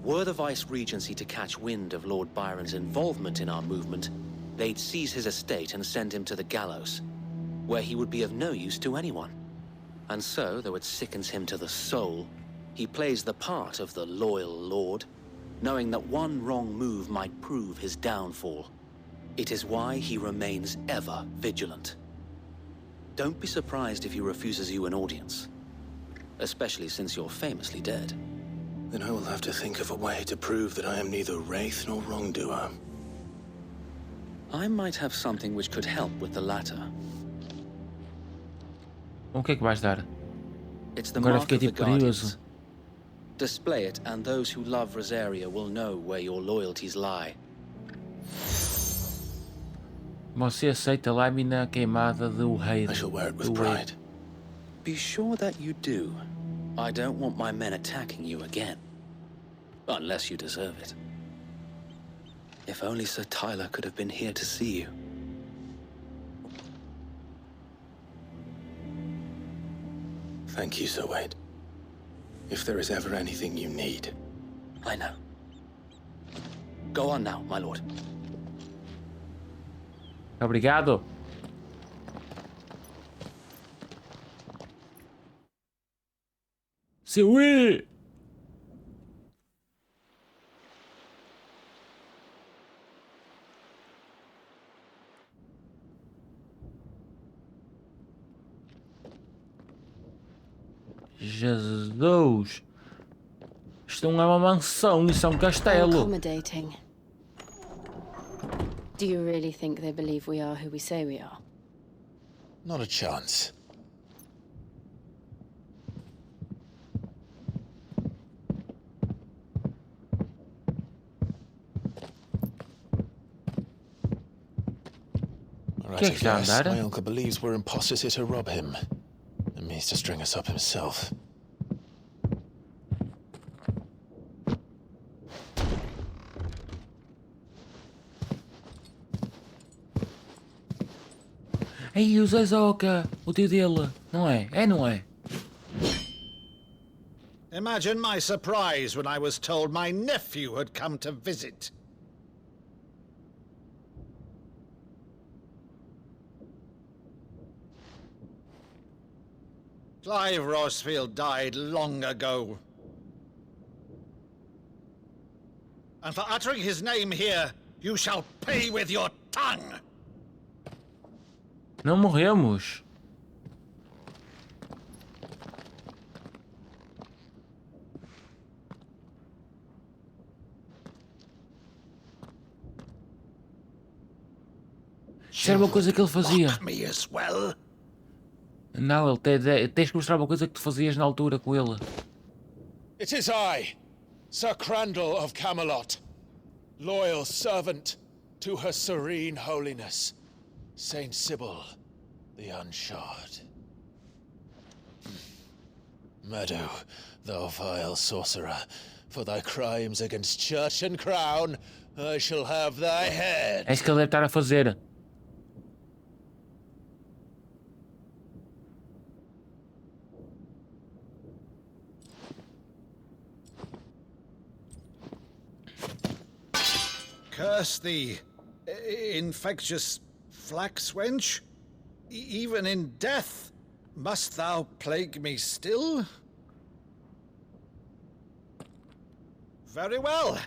Were the Vice-Regency to catch wind of Lord Byron's involvement in our movement, they'd seize his estate and send him to the gallows, where he would be of no use to anyone. And so, though it sickens him to the soul, he plays the part of the loyal lord, knowing that one wrong move might prove his downfall. It is why he remains ever vigilant. Don't be surprised if he refuses you an audience, especially since you're famously dead. Then I will have to think of a way to prove that I am neither wraith nor wrongdoer. I might have something which could help with the latter. O que é que vais dar? It's the Agora mark fiquei of the tipo curioso. Guardians. Display it, and those who love Rosaria will know where your loyalties lie. Você aceita a lâmina queimada do rei. I shall wear it with pride. Be sure that you do. I don't want my men attacking you again. Unless you deserve it. If only Sir Tyler could have been here to see you. Thank you, Sir Wade. If there is ever anything you need. I know. Go on now, my lord. Obrigado. Oui. Jesus. Isto não é uma mansão, isso é um castelo. Accommodating. Do you really think they believe we are who we say we are? Not a chance. Right, I está a guess. andar? My uncle believes we're imposters here to rob him. And means to string us up himself. Ei, o Zezoca, o tio dele. Não é? É, não é? Imagine my surprise when I was told my nephew had come to visit. Clive Rosefield died long ago. And for uttering his name here, you shall pay with your tongue! Não morremos. Isso era uma coisa que ele fazia. Me as well. Não, ele tens que mostrar uma coisa que tu fazias na altura com ele. It is I, Sir Crandall of Camelot, loyal servant to Her Serene Holiness, Saint Sybil, the Unshod. Meadow, thou vile sorcerer, for thy crimes against church and crown, I shall have thy head. É isso que ele deve estar a fazer. Curse thee, infectious flax wench. Even in death, must thou plague me still? Very well.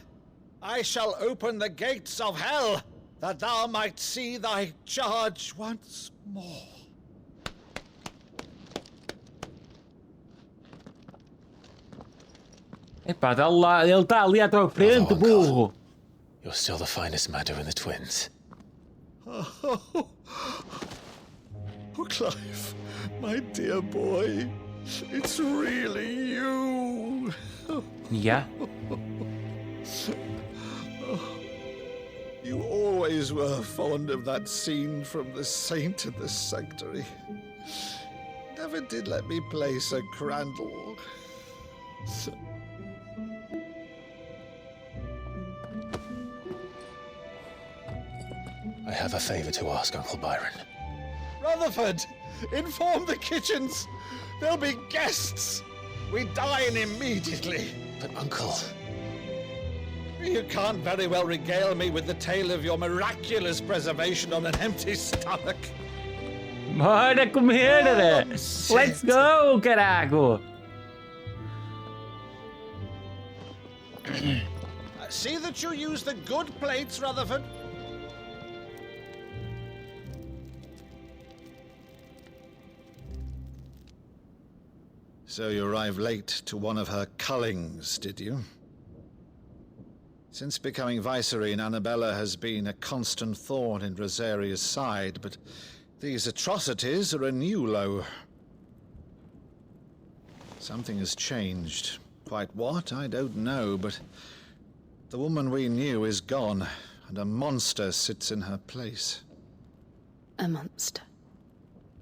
I shall open the gates of hell, that thou might see thy charge once more. Epá, dá lá, ele está ali à tua frente, burro. You're still the finest Meadow in the twins. Oh, Clive, my dear boy, it's really you. Yeah. You always were fond of that scene from The Saint in the Sanctuary. Never did let me play Sir Crandall. I have a favor to ask, Uncle Byron. Rutherford, inform the kitchens. There'll be guests. We dine immediately. But, Uncle... You can't very well regale me with the tale of your miraculous preservation on an empty stomach. Bora comer! Let's go, caraco! See that you use the good plates, Rutherford. So you arrived late to one of her cullings, did you? Since becoming Vicereine, Annabella has been a constant thorn in Rosaria's side, but these atrocities are a new low. Something has changed. Quite what, I don't know, but the woman we knew is gone, and a monster sits in her place. A monster?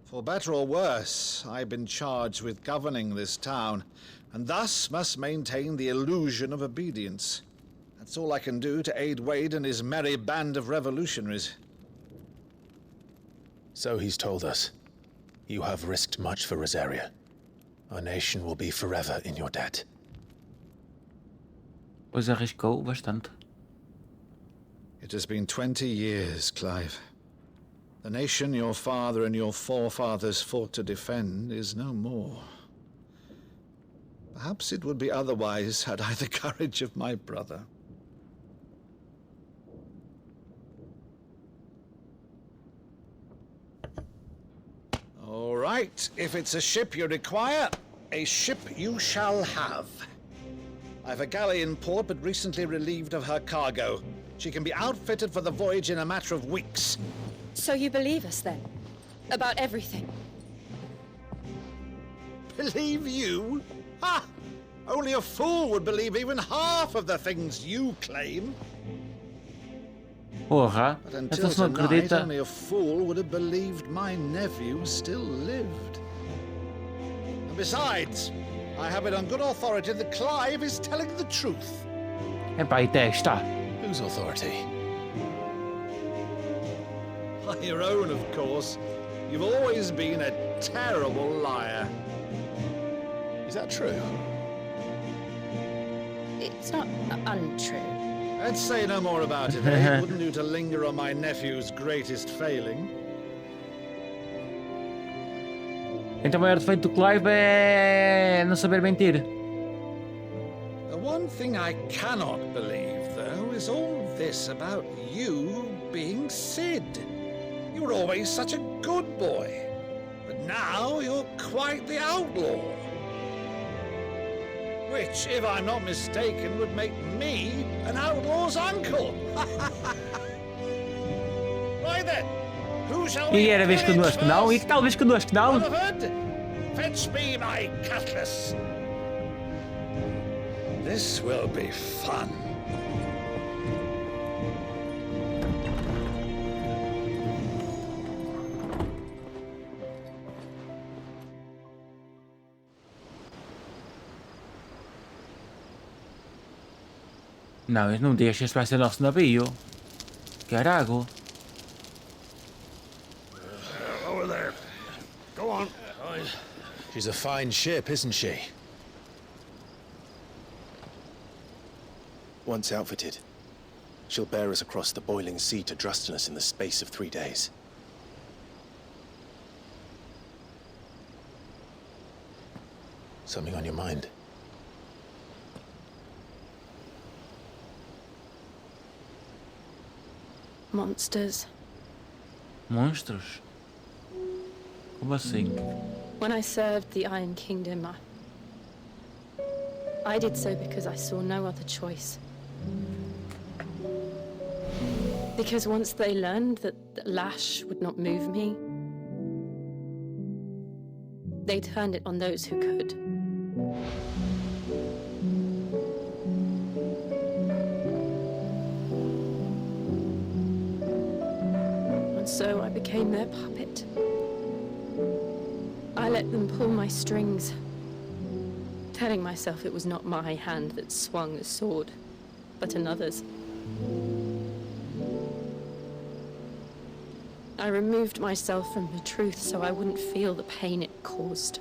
For better or worse, I've been charged with governing this town, and thus must maintain the illusion of obedience. That's all I can do to aid Wade and his merry band of revolutionaries. So he's told us. You have risked much for Rosaria. Our nation will be forever in your debt. Pois arriscou bastante. It has been 20 years, Clive. The nation your father and your forefathers fought to defend is no more. Perhaps it would be otherwise had I the courage of my brother. All right, if it's a ship you require, a ship you shall have. I've a galley in port, but recently relieved of her cargo. She can be outfitted for the voyage in a matter of weeks. So you believe us then? About everything? Believe you? Ha! Only a fool would believe even half of the things you claim. Porra, But então until se não tonight, acredita. only a fool would have believed my nephew still lived. And besides, I have it on good authority that Clive is telling the truth. Epá, aí está. Whose authority? Your own, of course. You've always been a terrible liar. Is that true? It's not untrue. Let's say no more about it, eh? It wouldn't do to linger on my nephew's greatest failing. Então o maior defeito do Clive é não saber mentir. The one thing I cannot believe, though, is all this about you being Sid. You were always such a good boy, but now you're quite the outlaw. Which, if I'm not mistaken, would make me an outlaw's uncle. Right then, who shall we E era vez pillage connosco não? E que talvez connosco não? Oliver, fetch me my cutlass. This will be fun. Não, não deixa, este vai ser nosso navio. Carago. Over there. Go on. She's a fine ship, isn't she? Once outfitted, she'll bear us across the boiling sea to Drustinus in the space of 3 days. Something on your mind? Monsters. Monstros? Como assim? When I served the Iron Kingdom, I did so because I saw no other choice. Because once they learned that Lash would not move me, they turned it on those who could. And so I became their puppet. I let them pull my strings, telling myself it was not my hand that swung the sword, but another's. I removed myself from the truth so I wouldn't feel the pain it caused.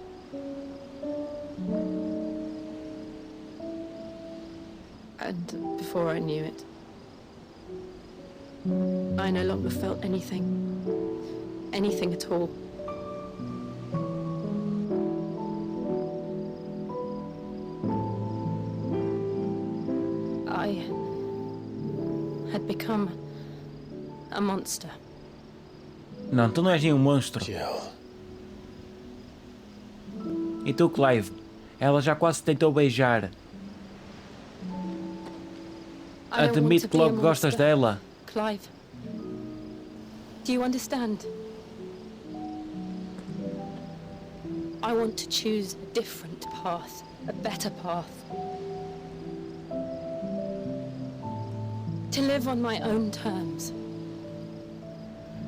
And before I knew it, I no longer felt anything. Anything at all. I had become a monster. Não, tu não és nenhum monstro. E tu, Clive? Ela já quase tentou beijar. Admite que logo gostas dela. Clive, do you understand? I want to choose a different path, a better path. To live on my own terms.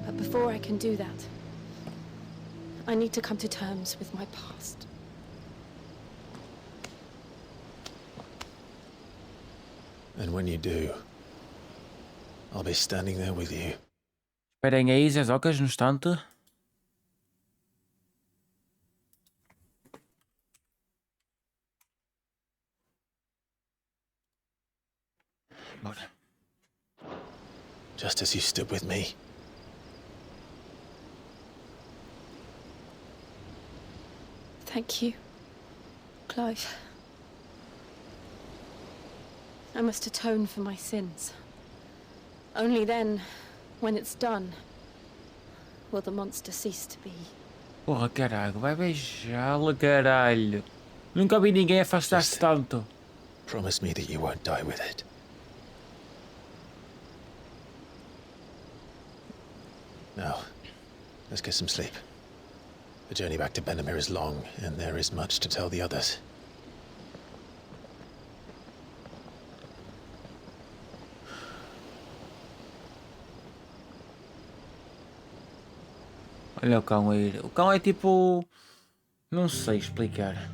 But before I can do that, I need to come to terms with my past. And when you do, I'll be standing there with you. Esperem aí, zezocas, no instante. Bora. Just as you stood with me. Thank you, Clive. I must atone for my sins. Only then, when it's done, will the monster cease to be. Porra, caralho, vai beijá-la, caralho. Nunca vi ninguém afastar-se tanto. Promise me that you won't die with it. Now, let's get some sleep. The journey back to Benamir is long, and there is much to tell the others. Olha o cão a ir. O cão é tipo... Não sei explicar.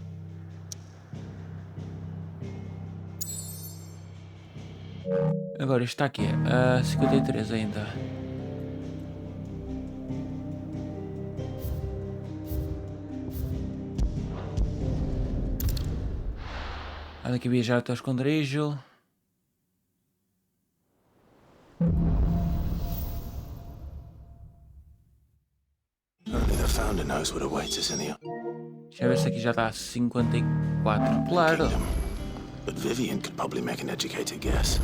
Agora isto está aqui. 53 ainda. Anda aqui a viajar até o esconderijo. Only the founder knows what awaits us in the... Deixa eu ver se aqui já está a 54. Claro. But Vivian could probably make an educated guess.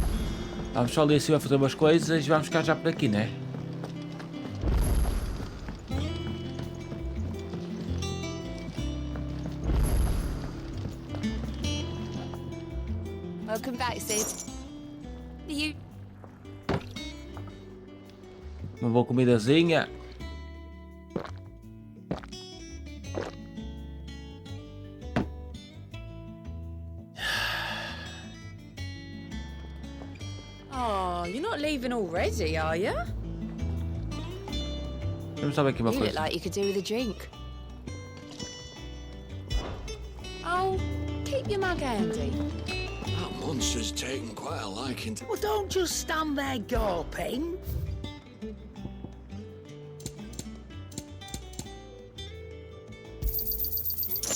Vamos só ali assim a fazer umas coisas e vamos ficar já por aqui, né? Welcome back, Sid. You... Uma boa comidazinha. Oh, you're not leaving already, are you? Vamos saber aqui uma You look coisa. like you could do with a drink. Oh, keep your mug handy. That monster's taken quite a liking to... Well, don't just stand there gawping.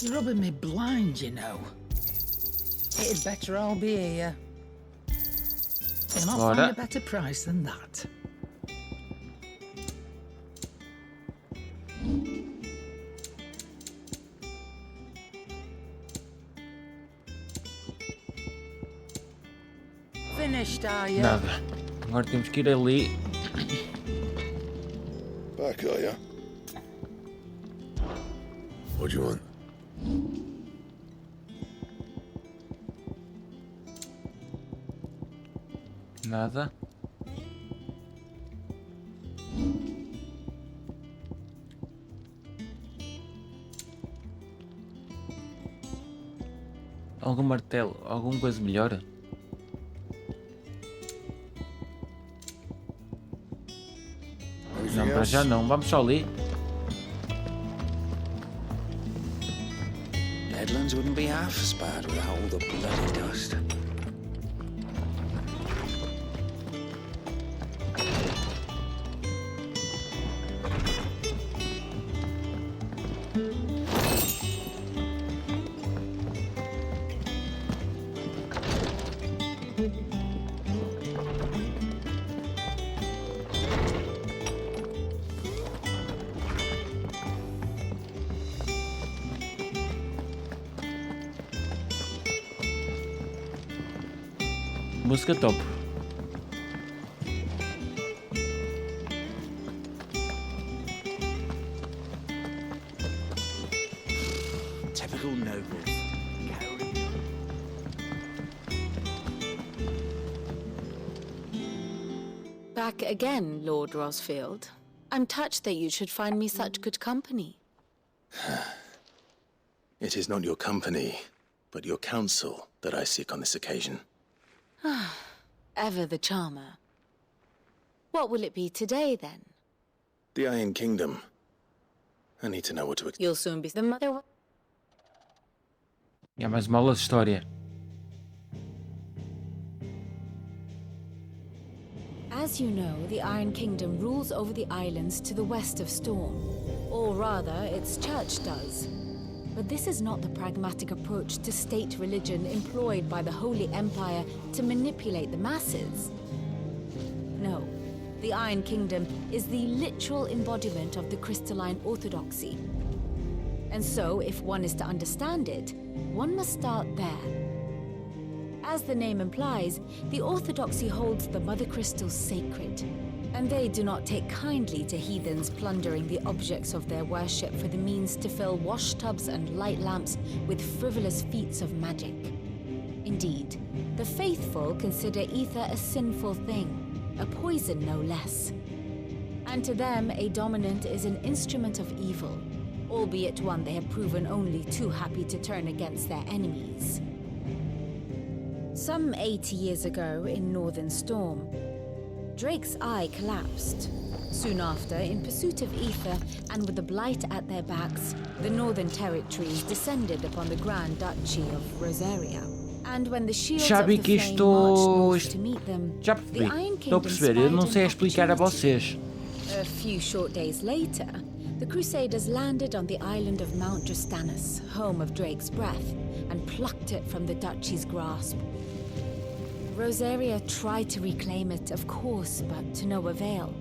You're rubbing me blind, you know. It'd better all be here. You'll not find a better price than that. Finished, are you? Nada. Agora temos que ir ali. Back, are ya? What do you want? Nada. Algum martelo? Alguma coisa melhor? Não, para já não. Vamos só ali. Deadlands wouldn't be half as bad without all the bloody dust. Música top. Typical noble. Back again, Lord Rosfield. I'm touched that you should find me such good company. It is not your company, but your counsel that I seek on this occasion. Ever the charmer. What will it be today, then? The Iron Kingdom. I need to know what to expect. You'll soon be the mother... É mais uma aula de história. As you know, the Iron Kingdom rules over the islands to the west of Storm. Or rather, its church does. But this is not the pragmatic approach to state religion employed by the Holy Empire to manipulate the masses. No, the Iron Kingdom is the literal embodiment of the crystalline orthodoxy. And so, if one is to understand it, one must start there. As the name implies, the orthodoxy holds the Mother Crystals sacred, and they do not take kindly to heathens plundering the objects of their worship for the means to fill washtubs and light lamps with frivolous feats of magic. Indeed, the faithful consider ether a sinful thing, a poison no less. And to them, a dominant is an instrument of evil, albeit one they have proven only too happy to turn against their enemies. Some 80 years ago in Northern Storm, Drake's eye collapsed. Soon after, in pursuit of ether and with the blight at their backs, the northern territories descended upon the Grand Duchy of Rosaria. And when the shields Já of vi the que flame isto... marched north to meet them, Já the percebi. Iron Estou a Kingdom perceber, eu não spied sei an explicar a opportunity. vocês. A few short days later, the Crusaders landed on the island of Mount Drastanus, home of Drake's breath, and plucked it from the duchy's grasp. Rosaria tried to reclaim it, of course, but to no avail.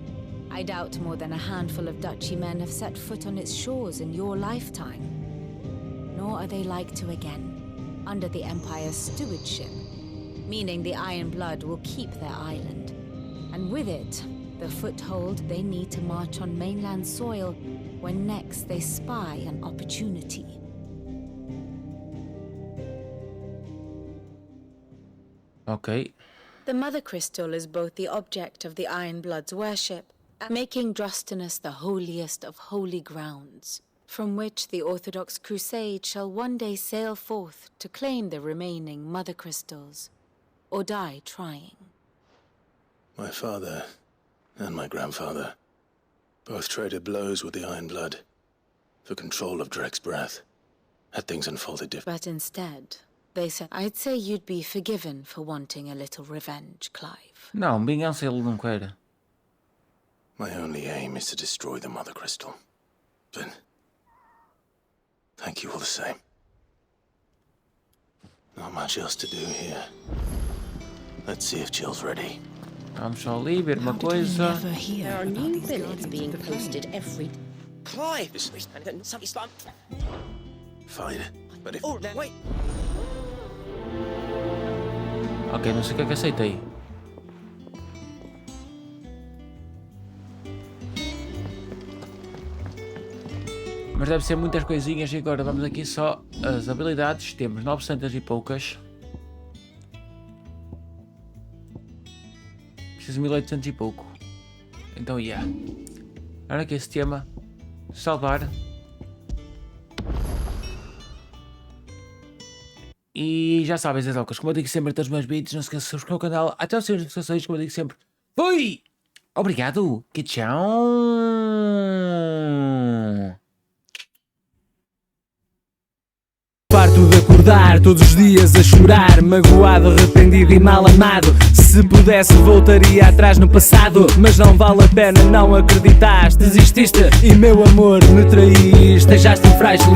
I doubt more than a handful of duchy men have set foot on its shores in your lifetime. Nor are they like to again, under the Empire's stewardship, meaning the Iron Blood will keep their island. And with it, the foothold they need to march on mainland soil when next they spy an opportunity. Ok. The Mother Crystal is both the object of the Iron Blood's worship, making Drastanus the holiest of holy grounds, from which the Orthodox Crusade shall one day sail forth to claim the remaining Mother Crystals, or die trying. My father and my grandfather both traded blows with the Iron Blood for control of Drake's breath. Had things unfolded differently. But instead, they said, I'd say you'd be forgiven for wanting a little revenge, Clive. Não, vingança ele não quer. My only aim is to destroy the Mother Crystal. But thank you all the same. Not much else to do here. Let's see if Jill's ready. Vamos só ali ver uma coisa. There are new billets being posted every... Clive! Fine, but if... Oh, wait! Ok, não sei o que é que aceitei. Mas deve ser muitas coisinhas e agora vamos aqui só as habilidades. Temos 900 e poucas. Preciso 1800 e pouco. Então, yeah. Olha aqui esse tema. Salvar. E já sabem, zezocas, como eu digo sempre em todos os meus vídeos, não se esqueçam de subscrever o canal, até os seus notificações, como eu digo sempre. Fui! Obrigado! Que tchau! Farto de acordar todos os dias a chorar, magoado, arrependido e mal amado. Se pudesse voltaria atrás no passado, mas não vale a pena, não acreditaste, desististe e meu amor me traíste. Deixaste-me frágil e